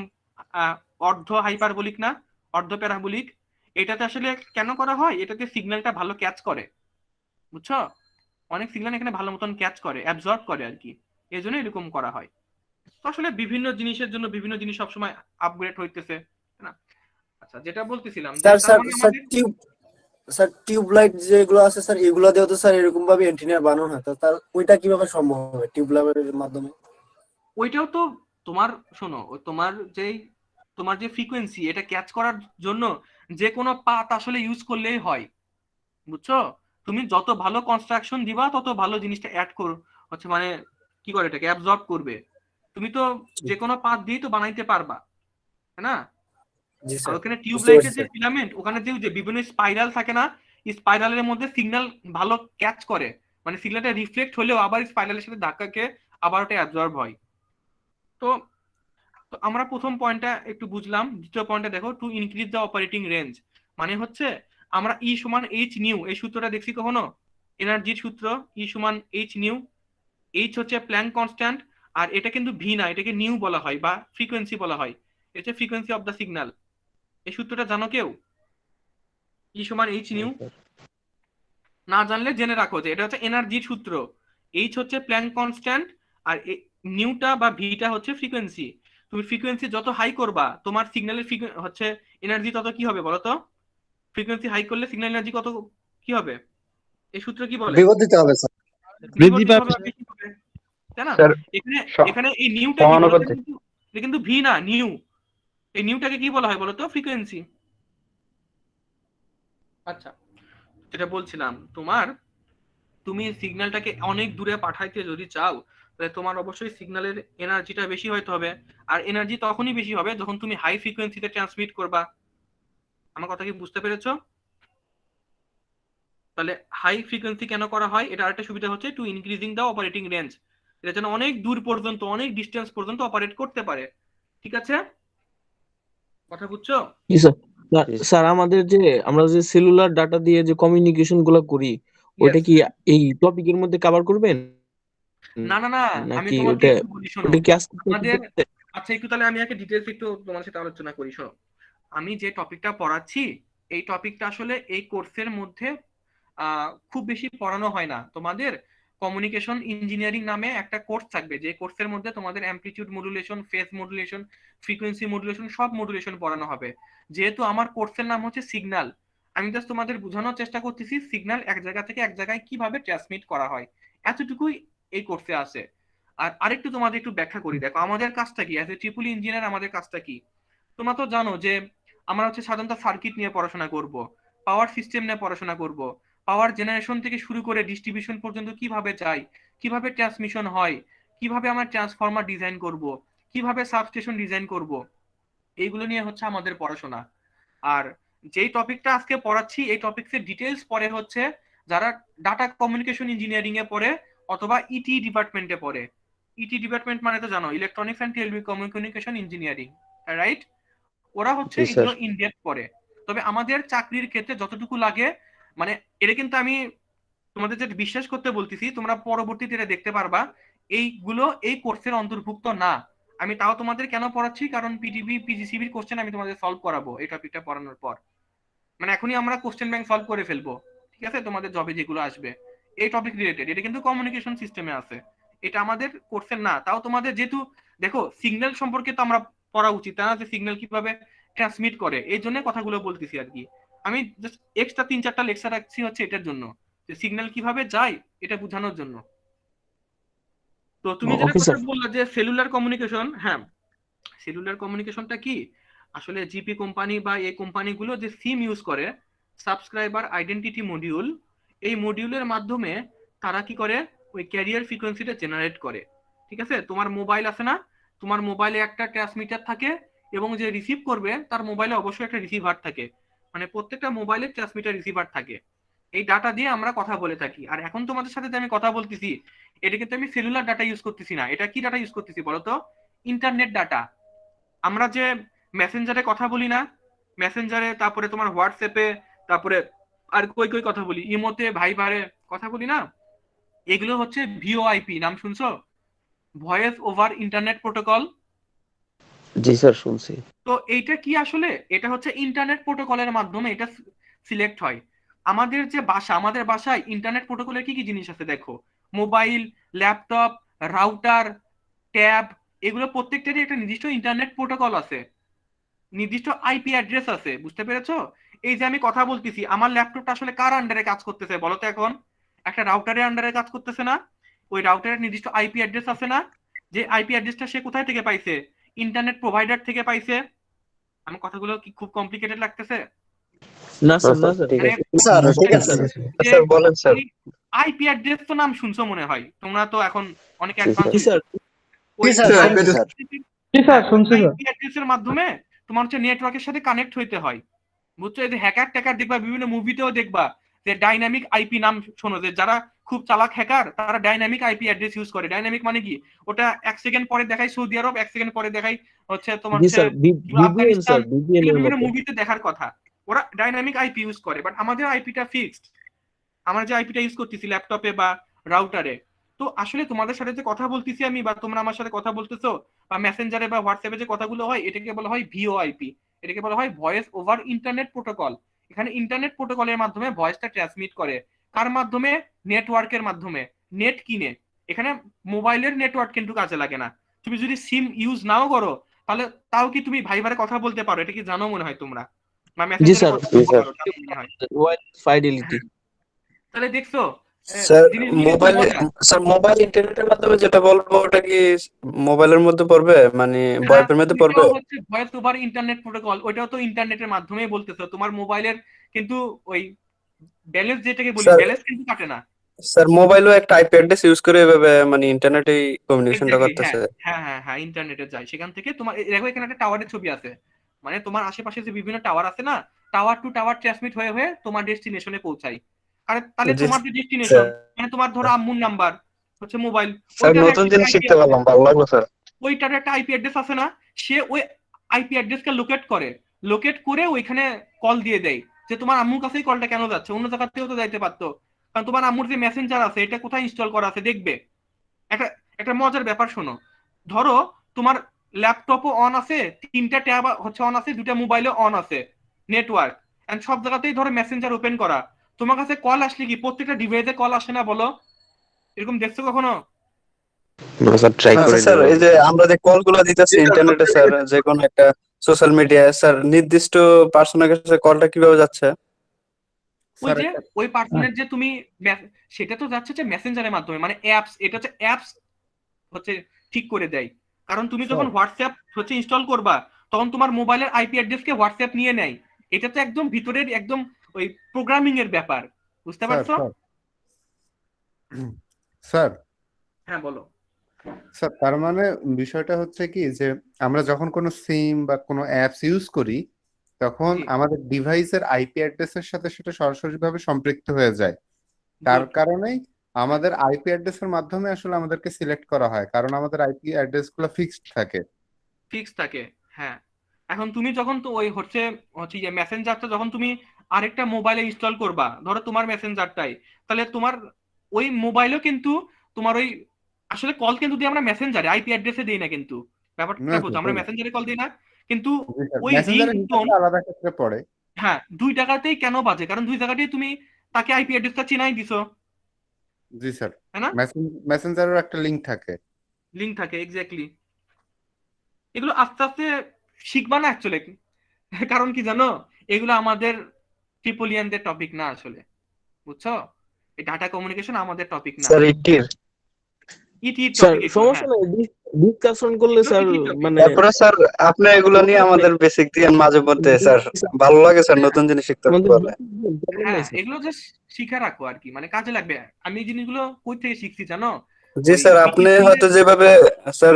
আহ, অর্ধ হাইপারবলিক না অর্ধ প্যারাবলিক। এটাতে আসলে কেন করা হয়, এটাতে সিগন্যালটা ভালো ক্যাচ করে, বুঝছো? অনেক সিগন্যাল এখানে ভালো মতন ক্যাচ করে, অ্যাবজর্ব করে আর কি, এই জন্য এরকম করা হয়। তো আসলে বিভিন্ন জিনিসের জন্য বিভিন্ন জিনিস সবসময় আপগ্রেড হইতেছে, তাই না? আচ্ছা, যেটা বলতেছিলাম যে স্যার তার স্যার মানে স্যার আমাদের টিউবলাইট যেগুলো আছে স্যার, এগুলো দিয়েও তো স্যার এরকম ভাবে অ্যান্টেনা বানানো হয়, তো তার ওইটা কিভাবে সম্ভব হবে টিউবলাইটের মাধ্যমে? ওইটাও তো তোমার, শোনো, তোমার যে ফ্রিকোয়েন্সি এটা ক্যাচ করার জন্য যে কোনো পাথ আসলে ইউজ করলেই হয়, বুঝছো? তুমি যত ভালো কনস্ট্রাকশন দিবা তত ভালো জিনিসটা অ্যাড হচ্ছে, মানে কি করে এটাকে অ্যাবজর্ব করবে। তুমি তো যে কোনো পাথ দিয়ে তো বানাইতে পারবা, তাই না? জি আর স্যার, ওখানে বুঝতে পারছি টিউবলাইটের যে স্যার। ফিলামেন্ট, ওখানে যে বিভিন্ন স্পাইরাল থাকে না, স্পাইরালের মধ্যে সিগন্যাল ভালো ক্যাচ করে, মানে সিগন্যালটা রিফ্লেক্ট হলেও আবার স্পাইরালের সাথে ধাক্কা খেয়ে আবার ওটা অ্যাবজর্ব হয়। তো তো আমরা প্রথম পয়েন্টটা একটু বুঝলাম। দ্বিতীয় পয়েন্টটা দেখো, to increase the operating range, মানে হচ্ছে আমরা ই সমান এইচ নিউ, এই সূত্রটা দেখছি কখনো? এনার্জির সূত্র, ই সমান এইচ নিউ। এইচ হচ্ছে প্ল্যাঙ্ক কনস্ট্যান্ট, আর এটা কিন্তু ভি না, এটাকে নিউ বলা হয় বা ফ্রিকোয়েন্সি বলা হয়। এটা হচ্ছে ফ্রিকোয়েন্সি অফ দ্য সিগন্যাল। এই সূত্রটা জানো কেউ? ই সমান এইচ নিউ। না জানলে জেনে রাখো যে এটা হচ্ছে এনার্জির সূত্র। এইচ হচ্ছে প্ল্যাঙ্ক কনস্ট্যান্ট, আর নিউটা বা ভিটা হচ্ছে ফ্রিকোয়েন্সি। তুমি ফ্রিকোয়েন্সি যত হাই করবা, তোমার সিগন্যালের হচ্ছে এনার্জি তত কি হবে বলো তো? ফ্রিকোয়েন্সি হাই করলে সিগন্যাল এনার্জি কত কি হবে? এই সূত্র কি বলে? বিবর্ধিত হবে স্যার। বৃদ্ধি বিবর্ধিত পাবে হবে, বেশি হবে, তাই না? স্যার। এখানে এখানে এই নিউটা কি বলতো? সমানুপাতিক। কিন্তু এটা কিন্তু ভি না, নিউ। এই নিউটাকে কি বলা হয় বলতো? ফ্রিকোয়েন্সি। আচ্ছা, যেটা বলছিলাম, তুমি সিগন্যালটাকে অনেক দূরে পাঠাইতে যদি চাও, তাহলে তোমার অবশ্যই সিগন্যালের এনার্জিটা বেশি হইতে হবে। আর এনার্জি তখনই বেশি হবে যখন তুমি হাই ফ্রিকোয়েন্সিতে ট্রান্সমিট করবা। আমার কথা কি বুঝতে পেরেছো? তাহলে হাই ফ্রিকোয়েন্সি কেন করা হয়, এটা আরেকটা সুবিধা হচ্ছে to increasing the operating range. এটা যেন অনেক দূর পর্যন্ত, অনেক ডিস্টেন্স পর্যন্ত অপারেট করতে পারে। ঠিক আছে, কথা বুঝছো? জি স্যার। জি স্যার আমাদের যে আমরা যে সেলুলার ডাটা দিয়ে যে কমিউনিকেশন গুলো করি ওইটা ইয়েস। কি এই টপিকের মধ্যে কভার করবেন না না না, আমি নাকি তোমাকে ওটা একটু বলি, শোনো। ওটা কি আজকে আমাদের আচ্ছা, একটু তাহলে আমি একটা ডিটেলস একটু তোমার সাথে আলোচনা করি, শোনো। আমি যে টপিকটা পড়াচ্ছি, এই টপিকটা আসলে এই কোর্সের মধ্যে খুব বেশি পড়ানো হয় না। তোমাদের কমিউনিকেশন ইঞ্জিনিয়ারিং নামে একটা কোর্স থাকবে, যে কোর্সের মধ্যে তোমাদের amplitude modulation, phase modulation, frequency modulation, সব মডুলেশন পড়ানো হবে। যেহেতু আমার কোর্সের নাম হচ্ছে সিগন্যাল, আমি জাস্ট তোমাদের বোঝানোর চেষ্টা করতেছি সিগন্যাল এক জায়গা থেকে এক জায়গায় কিভাবে ট্রান্সমিট করা হয়, এতটুকুই এই কোর্সে আছে। আর আরেকটু তোমাদের একটু ব্যাখ্যা করি, দেখো আমাদের কাজটা কি, অ্যাজ এ ট্রিপল ইঞ্জিনিয়ার আমাদের কাজটা কি। তোমরা তো জানো যে আমরা হচ্ছে সাধারণত সার্কিট নিয়ে পড়াশোনা করব, পাওয়ার সিস্টেম নিয়ে পড়াশোনা করব, পাওয়ার জেনারেশন থেকে শুরু করে ডিস্ট্রিবিউশন পর্যন্ত কিভাবে যায়, কিভাবে ট্রান্সমিশন হয়, কিভাবে আমরা ট্রান্সফরমার ডিজাইন করব, কিভাবে সাবস্টেশন ডিজাইন করব, এইগুলো নিয়ে হচ্ছে আমাদের পড়াশোনা। আর যেই টপিকটা আজকে পড়াচ্ছি এই টপিকসের ডিটেলস পড়ে হচ্ছে যারা ডাটা কমিউনিকেশন ইঞ্জিনিয়ারিং এ পড়ে অথবা ইটি ডিপার্টমেন্টে পড়ে। ইটি ডিপার্টমেন্ট মানে তো জানো, electronics and telecommunication engineering, right? ওরা হচ্ছে জি স্যার। এগুলো ইনডেপথ পড়ে। তবে আমাদের চাকরির ক্ষেত্রে যতটুকু লাগে, মানে এটা কিন্তু আমি তোমাদের যেটা বিশ্বাস করতে বলতেছি, তোমরা পরবর্তীতে এটা দেখতে পারবা এইগুলো এই কোর্সের অন্তর্ভুক্ত না। আমি তাও তোমাদের কেন পড়াচ্ছি, কারণ পিডিবি পিজিসিবির কোশ্চেন আমি তোমাদের সলভ করাবো এই টপিকটা পড়ানোর পর। মানে এখনই আমরা কোশ্চেন ব্যাংক সলভ করে ফেলবো, ঠিক আছে, তোমাদের জবে যেগুলো আসবে এই টপিক রিলেটেড। এটা কিন্তু কমিউনিকেশন সিস্টেমে আছে, এটা আমাদের কোর্সের না। তাও তোমাদের যেহেতু দেখো সিগন্যাল সম্পর্কে তো আমরা পড়া উচিত, তাই না, যে সিগন্যাল কিভাবে ট্রান্সমিট করে, এই জন্য কথাগুলো বলতেছি আর কি। আমি জাস্ট এক্সট্রা 3-4টা লেকচার রাখছি হচ্ছে এটার জন্য, যে সিগন্যাল কিভাবে যায় এটা বোঝানোর জন্য। তো তুমি যেটা ওকে কথা স্যার। বললে যে সেলুলার কমিউনিকেশন, হ্যাঁ, সেলুলার কমিউনিকেশনটা কি আসলে, জিপি কোম্পানি বা এই কোম্পানিগুলো যে সিম ইউজ করে, সাবস্ক্রাইবার আইডেন্টিটি মডিউল, এই মডিউলের মাধ্যমে তারা কি করে, ওই ক্যারিয়ার ফ্রিকোয়েন্সিটা জেনারেট করে। ঠিক আছে, তোমার মোবাইল আছে না, তোমার মোবাইলে একটা ট্রান্সমিটার থাকে, এবং যে রিসিভ করবে তার মোবাইলে অবশ্যই একটা রিসিভার থাকে, মানে প্রত্যেকটা মোবাইলে ট্রান্সমিটার রিসিভার থাকে। এই ডাটা দিয়ে আমরা কথা বলে থাকি। আর এখন তোমাদের সাথে যে আমি কথা বলতেছি, এটা কিন্তু আমি সেলুলার ডাটা ইউজ করতেছি না, এটা কি ডাটা ইউজ করতেছি বলতো, ইন্টারনেট ডাটা। আমরা যে মেসেঞ্জারে কথা বলি না, মেসেঞ্জারে, তারপরে তোমার হোয়াটসঅ্যাপে, তারপরে আর কই কই কথা বলি, ইমোতে, ভাইবারে কথা বলি না, এগুলো হচ্ছে ভিওআইপি, নাম শুনছো? Voice over internet protocol. জি স্যার, শুনছি। তো এইটা কি আসলে, এটা হচ্ছে ইন্টারনেট প্রোটোকলের মাধ্যমে এটা সিলেক্ট হয়। আমাদের যে ভাষা, আমাদের ভাষায় ইন্টারনেট প্রোটোকলের কি কি জিনিস আছে দেখো, মোবাইল, ল্যাপটপ, রাউটার, ট্যাব, এগুলো প্রত্যেকটারই একটা নির্দিষ্ট ইন্টারনেট প্রোটোকল আছে, নির্দিষ্ট আইপি অ্যাড্রেস আছে, বুঝতে পেরেছো? এই যে আমি কথা বলতেছি, আমার ল্যাপটপটা আসলে কার আন্ডারে কাজ করতেছে বলো তো এখন, একটা রাউটারের আন্ডারে কাজ করতেছে না? ওই রাউটারের নির্দিষ্ট আইপি অ্যাড্রেস আছে না, যে আইপি অ্যাড্রেসটা সে কোথায় থেকে পাইছে, ইন্টারনেট প্রোভাইডার থেকে পাইছে। আমার কথাগুলো কি খুব কমপ্লিকেটেড লাগতেছে? না স্যার, না স্যার। মানে স্যার ঠিক আছে যে স্যার বলেন স্যার। ওই আইপি অ্যাড্রেস তো নাম শুনছো মনে হয়, তোমরা তো এখন অনেক জি অ্যাডভান্স জি স্যার। ওই স্যার, শুনছি স্যার। আইপি অ্যাড্রেসের মাধ্যমে তোমার হচ্ছে নেটওয়ার্কের সাথে কানেক্ট হইতে হয়, বুঝছো? এই যে হ্যাকার ট্যাকার দেখবা, বিভিন্ন মুভিতেও দেখবা যে ডাইনামিক আইপি নাম শোনো, যে যারা খুব চালাক হ্যাকার তারা ডাইনামিক আইপি অ্যাড্রেস ইউজ করে। ডাইনামিক মানে কি, ওটা 1 সেকেন্ড পরে দেখায় সৌদি আরব, 1 সেকেন্ড পরে দেখায় হচ্ছে তোমার জি হচ্ছে sir, VPN Afghanistan, sir, VPN এগুলো এর বিভিন্ন মতো। মুভিতে দেখার কথা। ওরা ডাইনামিক আইপি ইউজ করে, বাট আমাদের আইপিটা ফিক্সড। আমরা যে আইপিটা ইউজ করতেছি ল্যাপটপে বা রাউটারে, তো আসলে তোমাদের সাথে যে কথা বলতেছি আমি, বা তোমরা আমার সাথে কথা বলতেছো, বা মেসেঞ্জারে বা হোয়াটসঅ্যাপে যে কথাগুলো হয়, এটাকে বলা হয় ভিওআইপি, এটাকে বলা হয় ভয়েস ওভার ইন্টারনেট প্রোটোকল। এখানে ইন্টারনেট প্রোটোকলের মাধ্যমে ভয়েসটা ট্রান্সমিট করে, কার মাধ্যমে, নেটওয়ার্কের মাধ্যমে, নেট কিনে। এখানে মোবাইলের নেটওয়ার্ক কিন্তু কাজে লাগে না, তুমি যদি সিম ইউজ নাও করো তাহলে তাও কি তুমি ভাইবারে কথা বলতে পারো, এটা কি জানো মনে হয় তোমরা, বা জি মেসেঞ্জারে স্যার। কথা জি বলতে স্যার। পারো, জানো মনে হয়। Wireless Fidelity. তাহলে দেখছো স্যার জিনিসগুলো কি মোবাইল, মজা। স্যার মোবাইল ইন্টারনেটের মাধ্যমে যেটা বলবো ওটা কি মোবাইলের মধ্যে পড়বে, মানে বয়েপের মধ্যে পড়বে? ওইটাও হচ্ছে ভয়েস ওভার ইন্টারনেট প্রোটোকল, ওইটাও তো ইন্টারনেটের মাধ্যমেই বলতেছো, তোমার মোবাইলের কিন্তু ওই ব্যালেন্স যেটাকে বলি, স্যার ব্যালেন্স কিন্তু কাটে না। স্যার মোবাইলও একটা আইপি অ্যাড্রেস ইউজ করে এভাবে মানে ইন্টারনেটে কমিউনিকেশনটা এক্স্যাক্টলি, হ্যাঁ করতেছে। হ্যাঁ হ্যাঁ হ্যাঁ, ইন্টারনেটে যায়, সেখান থেকে তোমার দেখো এখানে একটা টাওয়ারের ছবি আছে, মানে তোমার আশেপাশে যে বিভিন্ন টাওয়ার আছে না, টাওয়ার টু টাওয়ার ট্রান্সমিট হয়ে হয়ে তোমার ডেস্টিনেশনে পৌঁছায়। আর তাহলে জি তোমার যে ডেস্টিনেশন, স্যার। মানে তোমার ধরো আম্মুর নাম্বার হচ্ছে মোবাইল, স্যার নতুন জিনিস শিখতে পারলাম, ভালো লাগলো স্যার। ওইটার একটা আইপি অ্যাড্রেস আছে না, সে ওই আইপি অ্যাড্রেসকে লোকেট করে, লোকেট করে ওইখানে কল দিয়ে দেয় যে তোমার আম্মুর কাছেই কলটা কেন যাচ্ছে, অন্য জায়গা থেকেও তো যাইতে পারতো, কারণ তোমার আম্মুর যে মেসেঞ্জার আছে এটা কোথায় ইনস্টল করা আছে দেখবে। একটা একটা মজার ব্যাপার শোনো, ধরো তোমার ল্যাপটপও অন আছে, 3টা ট্যাব হচ্ছে অন আছে, 2টা মোবাইলও অন আছে, নেটওয়ার্ক এন্ড সব জায়গাতেই ধরো মেসেঞ্জার ওপেন করা, তোমার কাছে কল আসলে কি প্রত্যেকটা ডিভাইসে কল আসে না বলো? এরকম দেখছো কখনো? না স্যার, ট্রাই আচ্ছা করে স্যার, নিব। এই যে আমরা যে কলগুলো দিতেছি ইন্টারনেটে স্যার, যে কোনো একটা সোশ্যাল মিডিয়ায় স্যার, নির্দিষ্ট পার্সনের কাছে কলটা কিভাবে যাচ্ছে? ওই স্যার যে একটা ওই হ্যাঁ, পার্সনের যে তুমি সেটা তো যাচ্ছে যে মেসেঞ্জারের মাধ্যমে, মানে অ্যাপস, এটা হচ্ছে অ্যাপস হচ্ছে ঠিক করে দেয়। কারণ তুমি স্যার যখন হোয়াটসঅ্যাপ হচ্ছে ইনস্টল করবা তখন তোমার মোবাইলের আইপি অ্যাড্রেসকে হোয়াটসঅ্যাপ নিয়ে নেয়। এটা তো একদম ভিতরের একদম ওই প্রোগ্রামিং এর ব্যাপার, বুঝতে স্যার পারছো? স্যার স্যার হ্যাঁ বলো। স্যার তার মানে বিষয়টা হচ্ছে কি যে আমরা যখন কোনো সিম বা কোনো অ্যাপস ইউজ করি, তখন জি, আমাদের ডিভাইসের আইপি অ্যাড্রেসের সাথে সেটা সরাসরিভাবে সম্পৃক্ত হয়ে যায়। তার গুড, কারণেই আমাদের আইপি অ্যাড্রেসের মাধ্যমে আসলে আমাদেরকে সিলেক্ট করা হয়, কারণ আমাদের আইপি অ্যাড্রেস গুলো ফিক্সড থাকে। ফিক্স থাকে। হ্যাঁ, এখন তুমি যখন তো ওই হচ্ছে হচ্ছে ইয়ে মেসেঞ্জারটা যখন তুমি আরেকটা মোবাইলে ইনস্টল করবা, ধরো তোমার মেসেঞ্জারটাই, তাহলে তোমার ওই মোবাইলও কিন্তু তোমার ওই আসলে কল কিন্তু দিই আমরা মেসেঞ্জারে, আইপি অ্যাড্রেসে দিই না কিন্তু, না ব্যাপারটা বুঝো, স্যার, আমরা মেসেঞ্জারে কল দিই না কিন্তু জি স্যার, ওই মেসেঞ্জারের রিংটোন, হিসাবটা আলাদা ক্ষেত্রে পড়ে। হ্যাঁ দুই জায়গাতেই কেন বাজে, কারণ দুই জায়গাতেই তুমি তাকে আইপি অ্যাড্রেসটা চিনাই দিছো, জি স্যার, তাই না? মেসেঞ্জারের একটা লিঙ্ক থাকে। লিঙ্ক থাকে, এক্স্যাক্টলি। এগুলো আস্তে আস্তে শিখবা না অ্যাকচুয়ালি, কারণ কি জানো, এগুলো আমাদের ট্রিপলিয়ানদের টপিক না আসলে, বুঝছো? এই ডাটা কমিউনিকেশন আমাদের টপিক না, স্যার 80 ইটির স্যার টপিক এগুলো। সমস্যা হ্যাঁ, নাই, ডিসকাশন করলে এগুলো স্যার ইটির টপিক। মানে তারপরে স্যার আপনি এগুলো নিয়ে সমস্যা নেই। আমাদের বেসিক দিয়ে মাঝে মধ্যে স্যার, ভালো লাগে স্যার, নতুন জিনিস শিখতে আমাদের পারলে। প্রবলেম হ্যাঁ নাই স্যার। এগুলো জাস্ট শিখে রাখো আর কি, মানে কাজে লাগবে। আমি এই জিনিসগুলো কই থেকে শিখছি জানো? জি ওই স্যার, আপনি বিটিসি হয়তো যেভাবে স্যার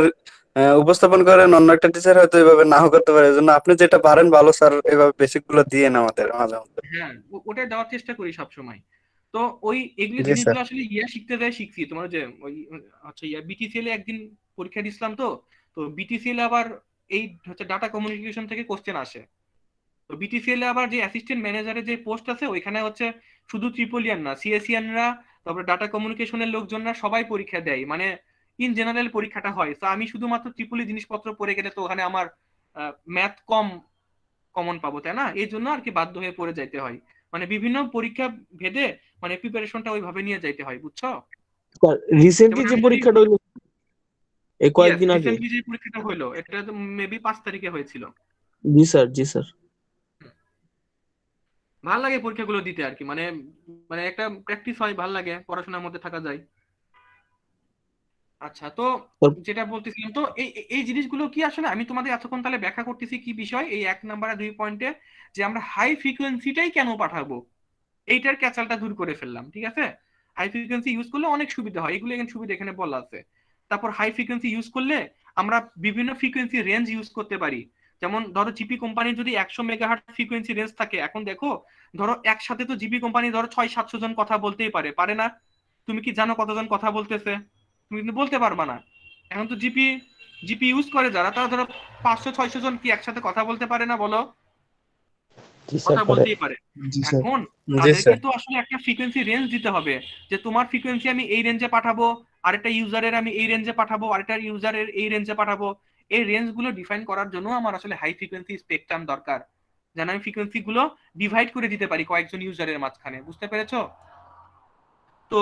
উপস্থাপন করেন, অন্য একটা টিচার হয়তো এভাবে নাও করতে পারে, এজন্য আপনি যেটা পারেন ভালো স্যার, এভাবে বেসিক গুলো দিয়ে আমাদের মাঝে মধ্যে। হ্যাঁ ওটা দেওয়ার চেষ্টা করি সব সময়। তো ওই এগুলো জি স্যার। জিনিসগুলো আসলে শিখতে যায় শিখছি, তোমার যে ওই আচ্ছা বিটিসিএল এ একদিন পরীক্ষা দিছিলাম, তো তো বিটিসিএল আবার এই হচ্ছে ডাটা কমিউনিকেশন থেকে কোশ্চেন আসে। তো বিটিসিএল এ আবার যে অ্যাসিস্ট্যান্ট ম্যানেজারের যে পোস্ট আছে ওইখানে হচ্ছে শুধু ট্রিপলিয়ান না, সিএসিয়ানরা, তারপরে ডাটা কমিউনিকেশনের লোকজনরা সবাই পরীক্ষা দেয়, মানে ইন জেনারেল পরীক্ষাটা হয়। তো আমি শুধুমাত্র ট্রিপলি জিনিসপত্র পড়ে গেলে তো ওখানে আমার ম্যাথ কমন পাবো, তাই না? এই জন্য আর কি বাধ্য হয়ে পড়ে যাইতে হয়, মানে বিভিন্ন পরীক্ষা ভেদে মানে প্রিপারেশনটা ওইভাবে নিয়ে যাইতে হয়, বুঝছো? স্যার রিসেন্টলি যেমন যে আমি যদি, পরীক্ষাটা হইলো এই ইয়েস কয়েকদিন আগে। রিসেন্টলি যে পরীক্ষাটা হলো এটা তো মেবি 5 তারিখে হয়েছিল। জি স্যার, জি স্যার। ভাল লাগে পরীক্ষাগুলো দিতে আর কি, মানে মানে একটা প্র্যাকটিস হয়, ভাল লাগে, পড়াশোনার মধ্যে থাকা যায়। আচ্ছা, তো যেটা বলতেছিলাম, তো এই এই জিনিসগুলো কি আসলে আমি তোমাদের এতক্ষণ তাহলে ব্যাখ্যা করতেছি কি বিষয়, এই 1 নাম্বার আর 2 পয়েন্টে, যে আমরা হাই ফ্রিকোয়েন্সিটাই কেন পাঠাবো, এইটার ক্যাচালটা দূর করে ফেললাম, ঠিক আছে? হাই ফ্রিকোয়েন্সি ইউজ করলে অনেক সুবিধা হয়, এগুলো এখানে সুবিধা এখানে বলা আছে। তারপর হাই ফ্রিকোয়েন্সি ইউজ করলে আমরা বিভিন্ন ফ্রিকোয়েন্সি রেঞ্জ ইউজ করতে পারি। যেমন ধরো জিপি কোম্পানির যদি 100 মেগাহার্টজ ফ্রিকোয়েন্সি রেঞ্জ থাকে, এখন দেখো ধরো একসাথে তো জিপি কোম্পানি ধরো 600-700 জন কথা বলতেই পারে, পারে না? তুমি কি জানো কতজন কথা বলতেছে? তুমি কিন্তু বলতে পারবা না। এখন তো জিপি জিপি ইউজ করে যারা, তারা ধরো 500-600 জন কি একসাথে কথা বলতে পারে না বলো? জি স্যার, কথা পারে। বলতেই পারে। জি স্যার। এখন জি তাদেরকে স্যার। তো আসলে একটা ফ্রিকোয়েন্সি রেঞ্জ দিতে হবে, যে তোমার ফ্রিকোয়েন্সি আমি এই রেঞ্জে পাঠাবো, আরেকটা ইউজারের আমি এই রেঞ্জে পাঠাবো, আরেকটা ইউজারের এই রেঞ্জে পাঠাবো। এই রেঞ্জ গুলো ডিফাইন করার জন্য আমার আসলে হাই ফ্রিকোয়েন্সি স্পেকট্রাম দরকার, যেন আমি ফ্রিকোয়েন্সি গুলো ডিভাইড করে দিতে পারি কয়েকজন ইউজারের মাঝখানে, বুঝতে পেরেছো? তো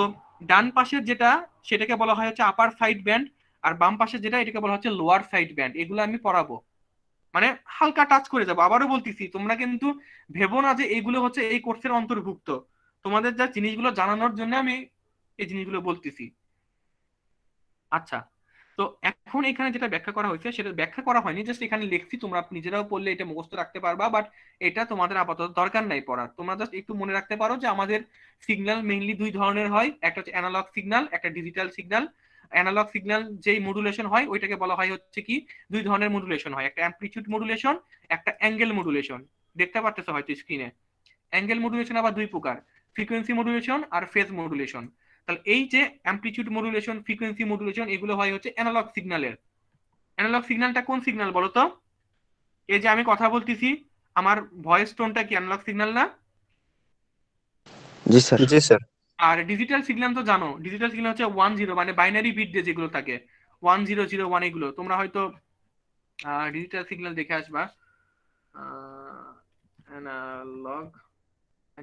ডান পাশের যেটা সেটাকে বলা হয় হচ্ছে আপার সাইড ব্যান্ড, আর বাম পাশের যেটা এটাকে বলা হচ্ছে লোয়ার সাইড ব্যান্ড। এগুলো আমি পড়াবো, মানে হালকা টাচ করে যাবো। আবারও বলতেছি, তোমরা কিন্তু ভেবো না যে এইগুলো হচ্ছে এই কোর্সের অন্তর্ভুক্ত, তোমাদের যা জিনিসগুলো জানানোর জন্য আমি এই জিনিসগুলো বলতেছি। আচ্ছা, তো এখন এখানে যেটা ব্যাখ্যা করা হয়েছে সেটা ব্যাখ্যা করা হয়নি, জাস্ট এখানে লিখছি, তোমরা নিজেরাও পড়লে এটা মুখস্থ রাখতে পারবা, বাট এটা তোমাদের আপাতত দরকার নাই পড়ার। তোমরা জাস্ট একটু মনে রাখতে পারো যে আমাদের সিগন্যাল মেইনলি 2 ধরনের হয়, একটা হচ্ছে অ্যানালগ সিগন্যাল, একটা ডিজিটাল সিগন্যাল। অ্যানালগ সিগন্যাল যেই মডুলেশন হয় ওইটাকে বলা হয় হচ্ছে কি, 2 ধরনের মডুলেশন হয়, একটা অ্যামপ্লিটিউড মডুলেশন, একটা অ্যাঙ্গেল মডুলেশন। দেখতে পারতেছো হয়তো স্ক্রিনে, অ্যাঙ্গেল মডুলেশন আবার 2 প্রকার, ফ্রিকোয়েন্সি মডুলেশন আর ফেজ মডুলেশন। তাহলে এই যে অ্যামপ্লিটিউড মডুলেশন, ফ্রিকোয়েন্সি মডুলেশন, এগুলো হয় হচ্ছে অ্যানালগ সিগন্যালের। অ্যানালগ সিগন্যালটা কোন সিগন্যাল বলো তো? এই যে আমি কথা বলতেছি, আমার ভয়েস টোনটা কি অ্যানালগ সিগন্যাল না? জি স্যার। জি স্যার। আর ডিজিটাল সিগন্যাল তো জানো, ডিজিটাল সিগন্যাল হচ্ছে 1 0, মানে বাইনারি বিট দিয়ে যেগুলো থাকে 1001, এগুলো তোমরা হয়তো ডিজিটাল সিগন্যাল দেখে আসবা। অ্যানালগ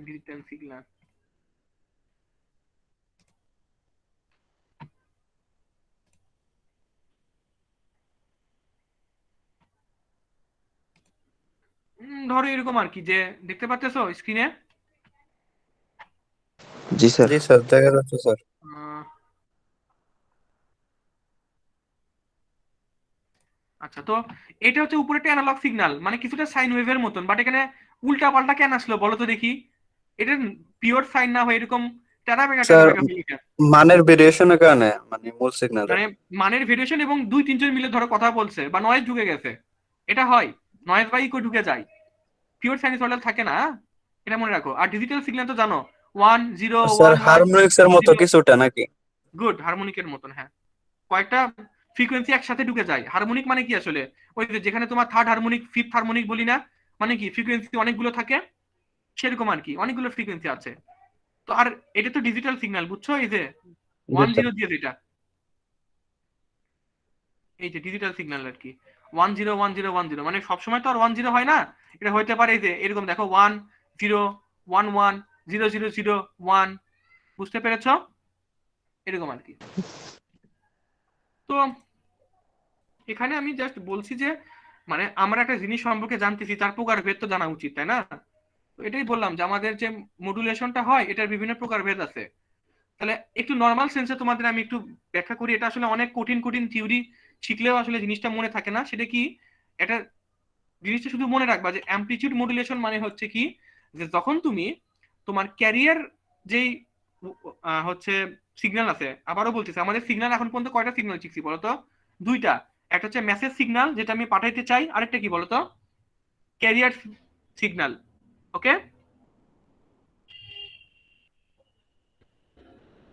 ডিজিটাল সিগন্যাল, ধরো এরকম আর কি, যে দেখতে পাচ্ছেছো স্ক্রিনে? জি স্যার। জি স্যার, দেখা যাচ্ছে স্যার। আচ্ছা, তো এটা হচ্ছে উপরে একটা অ্যানালগ সিগন্যাল, মানে কিছুটা সাইন ওয়েভের মতন, বাট এখানে উল্টা পাল্টা কেন আসলো বলো তো দেখি? এটা পিওর সাইন না হয়ে এরকম টেরা বেগা টেরা স্যার বেগা হলো কেন? মানের ভেরিয়েশনের কারণে, মানে মূল সিগন্যালের। মানে মানের ভেরিয়েশন এবং দুই তিনজন মিলে ধরো কথা বলছে বা নয়েজ ঢুকে গেছে, এটা হয়, নয়েজ বা ইকো ঢুকে যায়, পিওর সাইনোসয়েডাল থাকে না, এটা মনে রাখো। আর ডিজিটাল সিগন্যাল তো জানো 1 0 স্যার 1 1 হারমোনিক্স এর মতো 0। কিছুটা নাকি? গুড, হারমোনিকের মতন, হ্যাঁ। কয়েকটা ফ্রিকোয়েন্সি একসাথে ঢুকে যায়। হারমোনিক মানে কি আসলে? ওই যে যেখানে তোমার থার্ড হারমোনিক, ফিফথ হারমোনিক বলি না, মানে কি ফ্রিকোয়েন্সি অনেকগুলো থাকে, সেরকম আর কি, অনেকগুলো ফ্রিকোয়েন্সি আছে। তো আর এটা তো ডিজিটাল সিগন্যাল, বুঝছো? এই যে জি 1 0 স্যার। দিয়ে যেটা, এই যে ডিজিটাল সিগন্যাল আর কি, 1 0 1 0 1 0, মানে সবসময় তো আর 1 0 হয় না, এটা হইতে পারে এই যে এরকম, দেখো 1 0 1 1 0 0 0 1, বুঝতে পেরেছো? এরকম আর কি। তো এখানে আমি জাস্ট বলছি যে মানে আমরা একটা জিনিস সম্পর্কে জানতেছি, তার প্রকারভেদ তো জানা উচিত, তাই না? তো এটাই বললাম যে আমাদের যে মডুলেশনটা হয় এটার বিভিন্ন প্রকারভেদ আছে। তাহলে একটু নর্মাল সেন্সে তোমাদের আমি একটু ব্যাখ্যা করি। এটা আসলে অনেক কঠিন কঠিন থিওরি শিখলেও আসলে জিনিসটা মনে থাকে না। সেটা কি? এটা জিনিসটা শুধু মনে রাখবা যে অ্যামপ্লিটিউড মডুলেশন মানে হচ্ছে কি, যে যখন তুমি তোমার ক্যারিয়ার যেই হচ্ছে সিগন্যাল আছে, আবারও বলতেছি, আমাদের সিগন্যাল এখন পর্যন্ত কয়টা সিগন্যাল শিখছি বলতো? দুইটা। একটা হচ্ছে মেসেজ সিগন্যাল, যেটা আমি পাঠাইতে চাই, আরেকটা কি বলতো? Career signal. ওকে,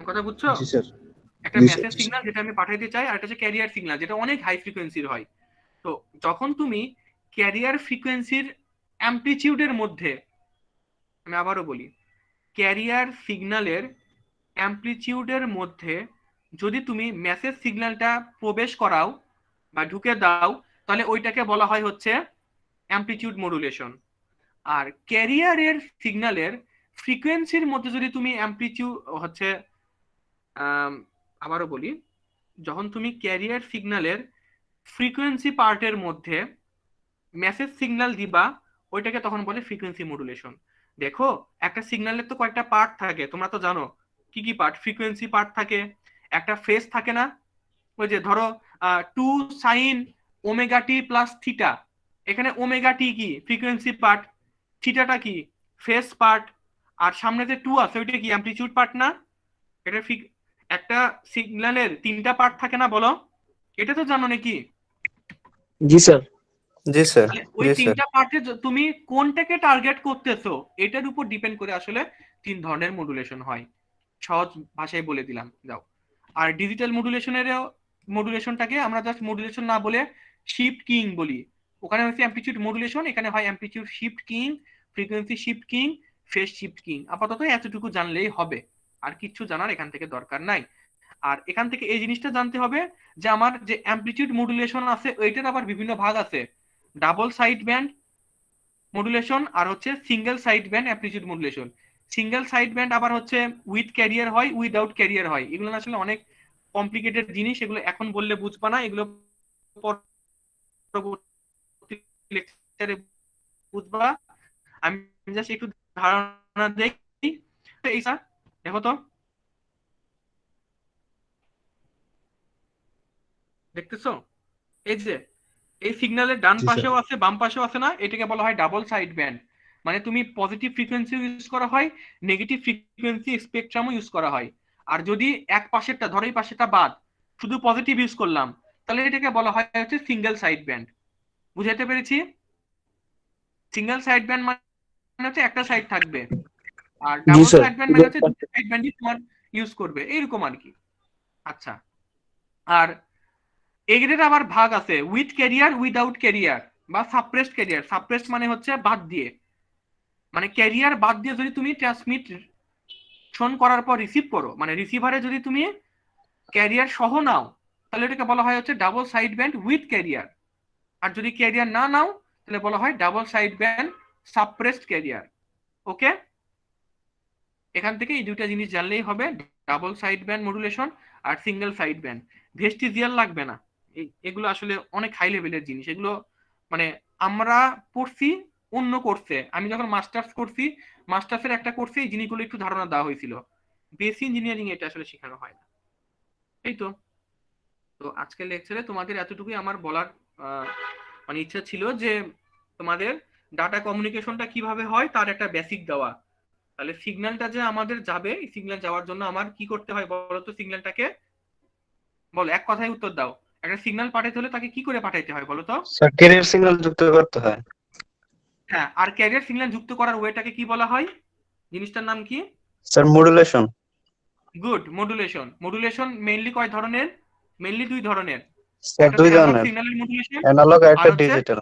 কথা বুঝছো? জি স্যার। একটা জি স্যার। মেসেজ সিগন্যাল যেটা আমি পাঠাইতে চাই, আর একটা হচ্ছে ক্যারিয়ার সিগন্যাল যেটা অনেক হাই ফ্রিকোয়েন্সির হয়। তো যখন তুমি ক্যারিয়ার ফ্রিকোয়েন্সির অ্যামপ্লিটিউডের মধ্যে, আমি আবারও বলি, ক্যারিয়ার সিগন্যালের অ্যামপ্লিটিউডের মধ্যে যদি তুমি মেসেজ সিগন্যালটা প্রবেশ করাও বা ঢুকে দাও, তাহলে ওইটাকে বলা হয় হচ্ছে অ্যামপ্লিটিউড মডুলেশন। আর ক্যারিয়ারের সিগন্যালের ফ্রিকোয়েন্সির মধ্যে যদি তুমি অ্যামপ্লিটিউড হচ্ছে আবারও বলি, যখন তুমি ক্যারিয়ার সিগন্যালের ফ্রিকোয়েন্সি পার্টের মধ্যে মেসেজ সিগন্যাল দিবা, ওইটাকে তখন বলে ফ্রিকোয়েন্সি মডুলেশন। দেখো, একটা সিগন্যালের তো কয়েকটা পার্ট থাকে, তোমরা তো জানো কি কি পার্ট। ফ্রিকোয়েন্সি পার্ট থাকে, একটা ফেজ থাকে না, ওই যে ধরো 2 sin ωt+θ, এখানে ওমেগা টি কি? Frequency part. থিটাটা কি? Phase part. আর সামনে যে 2 আছে ওইটা কি? অ্যামপ্লিটিউড পার্ট না? এটা একটা সিগন্যালের 3টা পার্ট থাকে না, বলো? এটা তো জানো নাকি? জি স্যার। জি স্যার। তাহলে ওই জি স্যার। 3টা পার্টে তুমি কোনটাকে টার্গেট করতেছো এটার উপর ডিপেন্ড করে আসলে 3 ধরনের মডুলেশন হয়। সহজ ভাষায় বলে দিলাম, যাও। আর ডিজিটাল মডুলেশনটাকে আমরা জাস্ট মডুলেশন না বলে শিফট কিং বলি। ওখানে হচ্ছে অ্যামপ্লিটিউড মডুলেশন, এখানে হয় amplitude shift king, frequency shift king, phase shift king. আপাতত এতটুকু জানলেই হবে, আর কিচ্ছু জানার এখান থেকে দরকার নাই। আর এখান থেকে এই জিনিসটা জানতে হবে যে আমার যে অ্যামপ্লিটিউড মডুলেশন আছে ওইটার আবার বিভিন্ন ভাগ আছে। ডাবল সাইড ব্যান্ড মডুলেশন আর হচ্ছে single side band amplitude modulation. Single side band আবার হচ্ছে উইথ ক্যারিয়ার হয়, উইদাউট ক্যারিয়ার হয়। এগুলো আসলে অনেক কমপ্লিকেটেড জিনিস, এগুলো এখন বললে বুঝবা না, এগুলো পরবর্তী লেকচারে বুঝবা। আমি জাস্ট একটু ধারণা দেই। এই স্যার, দেখো তো, দেখতেছো? এই যে এই সিগন্যালের ডান জি স্যার। পাশেও আছে বাম পাশেও আছে না, এটাকে বলা হয় ডাবল সাইড ব্যান্ড। মানে তুমি পজিটিভ ফ্রিকোয়েন্সি ইউজ করা হয়, নেগেটিভ ফ্রিকোয়েন্সি স্পেকট্রামও ইউজ করা হয়। আর যদি এক পাশেরটা, ধরো এই পাশেরটা বাদ, শুধু পজিটিভ ইউজ করলাম, তাহলে এটাকে বলা হয় হচ্ছে সিঙ্গেল সাইড ব্যান্ড। বুঝাতে পেরেছি? সিঙ্গেল সাইড ব্যান্ড মানে হচ্ছে একটা সাইড থাকবে, আর জি ডাবল স্যার। সাইড ব্যান্ড মানে হচ্ছে দুটো সাইড ব্যান্ডই তোমার ইউজ করবে, এইরকম আর কি। আচ্ছা, আর এগুলোর আবার ভাগ আছে উইথ ক্যারিয়ার, উইদাউট ক্যারিয়ার। বা সাপ্রেসড ক্যারিয়ার। সাপ্রেসড মানে হচ্ছে বাদ দিয়ে, মানে ক্যারিয়ার বাদ দিয়ে যদি তুমি ট্রান্সমিশন করার পর রিসিভ করো, মানে রিসিভারে যদি তুমি ক্যারিয়ার সহ নাও, তাহলে এটাকে বলা হয় হচ্ছে double sideband with carrier. আর যদি ক্যারিয়ার না নাও তাহলে বলা হয় double sideband suppressed carrier. Okay, এখান থেকে এই দুইটা জিনিস জানলেই হবে, ডাবল সাইড ব্যান্ড মডুলেশন আর সিঙ্গেল সাইড ব্যান্ড। ভেস্টিজিয়াল লাগবে না, এগুলো আসলে অনেক হাই লেভেলের জিনিস। এগুলো মানে আমরা পড়ছি অন্য কোর্সে, আমি যখন মাস্টার্স করছি, মাস্টার্সের একটা কোর্সে এই জিনিসগুলো একটু ধারণা দেওয়া হয়েছিল, বেসিক ইঞ্জিনিয়ারিং এটা আসলে শেখানো হয় না। এই তো। তো আজকের লেকচারে তোমাদের এতটুকুই আমার বলার মানে ইচ্ছা ছিল, যে তোমাদের ডাটা কমিউনিকেশনটা কিভাবে হয় তার একটা বেসিক দেওয়া। তাহলে সিগন্যালটা যে আমাদের যাবে, এই সিগন্যাল যাওয়ার জন্য আমার কি করতে হয় বলো তো? সিগন্যালটাকে বলো, এক কথায় উত্তর দাও। একটা সিগন্যাল পাঠাইতে হলে তাকে কি করে পাঠাইতে হয় বলো তো? স্যার ক্যারিয়ার সিগন্যাল যুক্ত করতে হয়। হ্যাঁ, আর ক্যারিয়ার সিগন্যাল যুক্ত করার ওয়েটাকে কি বলা হয়? জিনিসটার নাম কি? Sir modulation. Good, modulation. Modulation mainly কয় ধরনের? মেইনলি দুই ধরনের। স্যার একটা দুই হচ্ছে অ্যানালগ ধরনের, সিগন্যালের মডুলেশন, অ্যানালগ আর আর একটা হচ্ছে ডিজিটাল।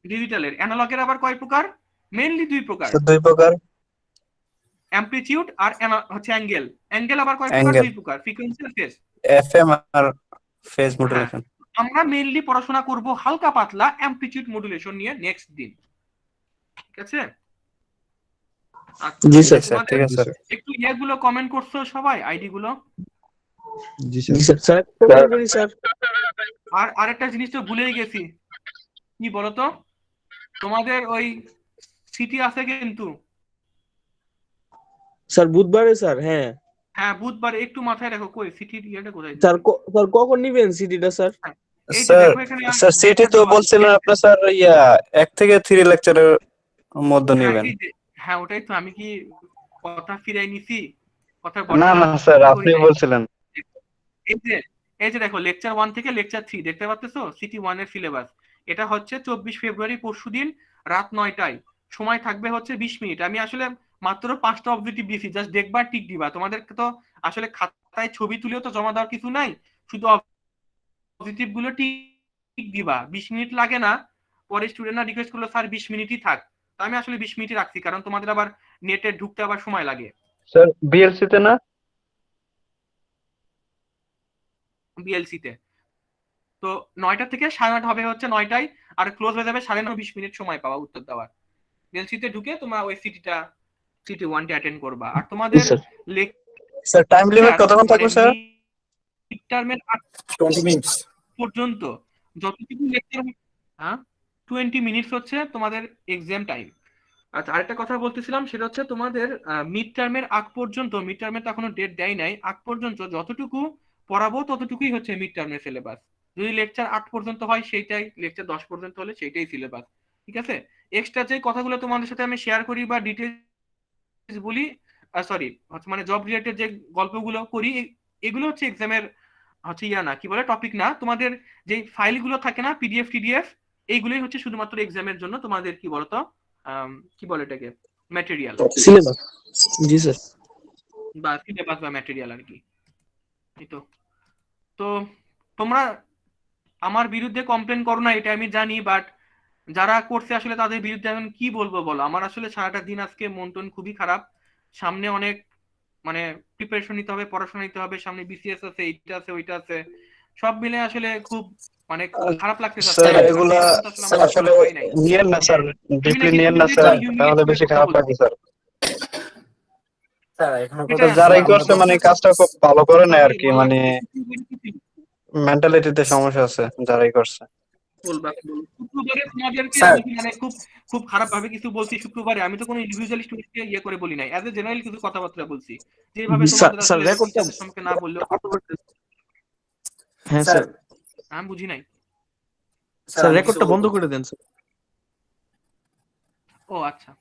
ডিজিটালের। অ্যানালগের আবার কয় প্রকার? মেইনলি দুই প্রকার, স্যার দুই প্রকার, অ্যামপ্লিটিউড আর হচ্ছে অ্যাঙ্গেল। অ্যাঙ্গেল আবার কয় প্রকার? অ্যাঙ্গেল, দুই প্রকার, ফ্রিকোয়েন্সি আর ফেজ। এফএম আর ফেজ হ্যাঁ, মডুলেশন। আমরা মেইনলি পড়াশোনা করব হালকা পাতলা অ্যামপ্লিটিউড মডুলেশন নিয়ে নেক্সট দিন, ঠিক আছে? আচ্ছা, জি স্যার। স্যার তোমাদের ঠিক আছে স্যার। একটু ইয়েগুলো কমেন্ট করছো সবাই, আইডি গুলো। জি জি স্যার। স্যার, স্যার একটা করি স্যার। আর আরেকটা জিনিস তো ভুলেই গেছি, কি বলতো? তোমাদের ওই সিটি আছে কিন্তু। স্যার বুধবারে স্যার, হ্যাঁ। হ্যাঁ, বুধবার একটু মাথায় রাখো, কই সিটির ইয়েটা কোথায় স্যার দিচ্ছি? স্যার কখন নিবেন সিডিটা স্যার? হ্যাঁ, এই যে স্যার দেখো এখানে স্যার সিটি তো বলছিলেন আপনি স্যার 1 থেকে 3 লেকচারের মধ্যে হ্যাঁ, নেবেন। এই যে, হ্যাঁ ওটাই তো, আমি কি কথা ফিরাই নিছি? কথা না বর্তমান না স্যার করি আপনি নাই। বলছিলেন। এই যে, এই যে দেখো লেকচার 1 থেকে লেকচার 3 দেখতে পাচ্ছেছো, সিটি 1 এর সিলেবাস। এটা হচ্ছে 24 ফেব্রুয়ারি, পরশুদিন রাত 9টায়। সময় থাকবে হচ্ছে 20 মিনিট। আমি আসলে মাত্র 5টা অবজেক্টিভ দিছি, জাস্ট দেখবা টিক দিবা। তোমাদেরকে তো আসলে খাতায় ছবি তুলেও তো জমা দেওয়ার কিছু নাই, শুধু অবজেক্টিভ গুলো টিক দিবা। 20 মিনিট লাগে না। পরে স্টুডেন্টরা রিকোয়েস্ট করলো স্যার 20 মিনিটই থাক, তো আমি আসলে 20 মিনিটই রাখছি, কারণ তোমাদের আবার নেটে ঢুকতে আবার সময় লাগে। স্যার বিএলসি তে না? বিএলসি তে তো 9টা থেকে 9:30 হবে হচ্ছে 9টায়, আর ক্লোজ হয়ে যাবে 9:30, 20 মিনিট সময় পাওয়া উত্তর দেওয়ার। বিএলসি তে ঢুকে তোমরা ওই সিটি 1টা অ্যাটেন্ড করবা। আর জি তোমাদের sir. Sir time limit lecture কতক্ষণ মানে থাকবে স্যার? মিড টার্মের 20 minutes. পর্যন্ত যতটুকু লেকচার, হ্যাঁ 20 মিনিটস হচ্ছে তোমাদের এক্সাম টাইম। আচ্ছা, আরেকটা কথা বলতেছিলাম, সেটা হচ্ছে তোমাদের মিড টার্মের আগ পর্যন্ত, মিড টার্মের তো এখনো ডেট দেয় নাই, আগ পর্যন্ত যতটুকু পড়াবো ততটুকুই হচ্ছে মিড টার্মের সিলেবাস। যদি লেকচার 8 পর্যন্ত হয় সেইটাই, লেকচার 10 পর্যন্ত হলে সেইটাই সিলেবাস, ঠিক আছে? এক্সট্রা যে কথাগুলো তোমাদের সাথে আমি শেয়ার করি বা ডিটেলস বলি, সরি মানে জব রিলেটেড যে গল্পগুলো করি, এগুলো হচ্ছে এক্সামের হচ্ছে না কি বলে টপিক না। তোমাদের যে ফাইলগুলো থাকে না, পিডিএফ টিডিএফ, এইগুলোই হচ্ছে শুধুমাত্র এক্সামের জন্য তোমাদের কি বলতো কি বলে এটাকে, ম্যাটেরিয়াল সিলেবাস। জি স্যার। বা সিলেবাস বা ম্যাটেরিয়াল আর কি। এই তো। তো তোমরা আমার বিরুদ্ধে কমপ্লেন করো না, এটা আমি জানি, বাট যারা করছে আসলে তাদের বিরুদ্ধে এখন কি বলবো বলো? আমার আসলে সারাটা দিন আজকে মন টন খুবই খারাপ। সামনে অনেক মানে প্রিপারেশন নিতে হবে, পড়াশোনা নিতে হবে, সামনে বিসিএস আছে, এইটা আছে, ওইটা আছে, সব মিলে আসলে খুব মানে খারাপ লাগতেছে স্যার আজকে। এগুলা এখন তো আসলে আমার আসলে সময় পাই নাই। নিয়েন না স্যার, আমি ডিপলি নাকি নিয়েন না তোমাদেরকে স্যার, হিউমিলিয়েট তাহলে করে বেশি কথা খারাপ বলবো। লাগে স্যার। স্যার এখনো এটাই পর্যন্ত আসলে যারাই আমরা করছে মানে বন্ধ কাজটা খুব ভালো করে না আর কি, বলার মানে মেন্টালিটিতে সমস্যা আছে যারাই করছে। বলবা শুক্রবারে তোমাদেরকে স্যার আমি কি মানে খুব খুব খারাপ ভাবে কিছু বলছি শুক্রবারে? আমি তো কোনো ইন্ডিভিজুয়াল স্টুডেন্টকে ইয়ে করে বলি নাই, অ্যাজ এ জেনারেল কিছু কথাবার্তা বলছি, যেভাবে স্যার তোমাদের স্যার আসলে রেকর্ডটা, টিচারদের সম্পর্কে না বললেও। হ্যাঁ স্যার স্যার। আমি বুঝি নাই। স্যার স্যার আমি কিছু রেকর্ডটা বন্ধ বলবো। করে দেন স্যার। ও আচ্ছা।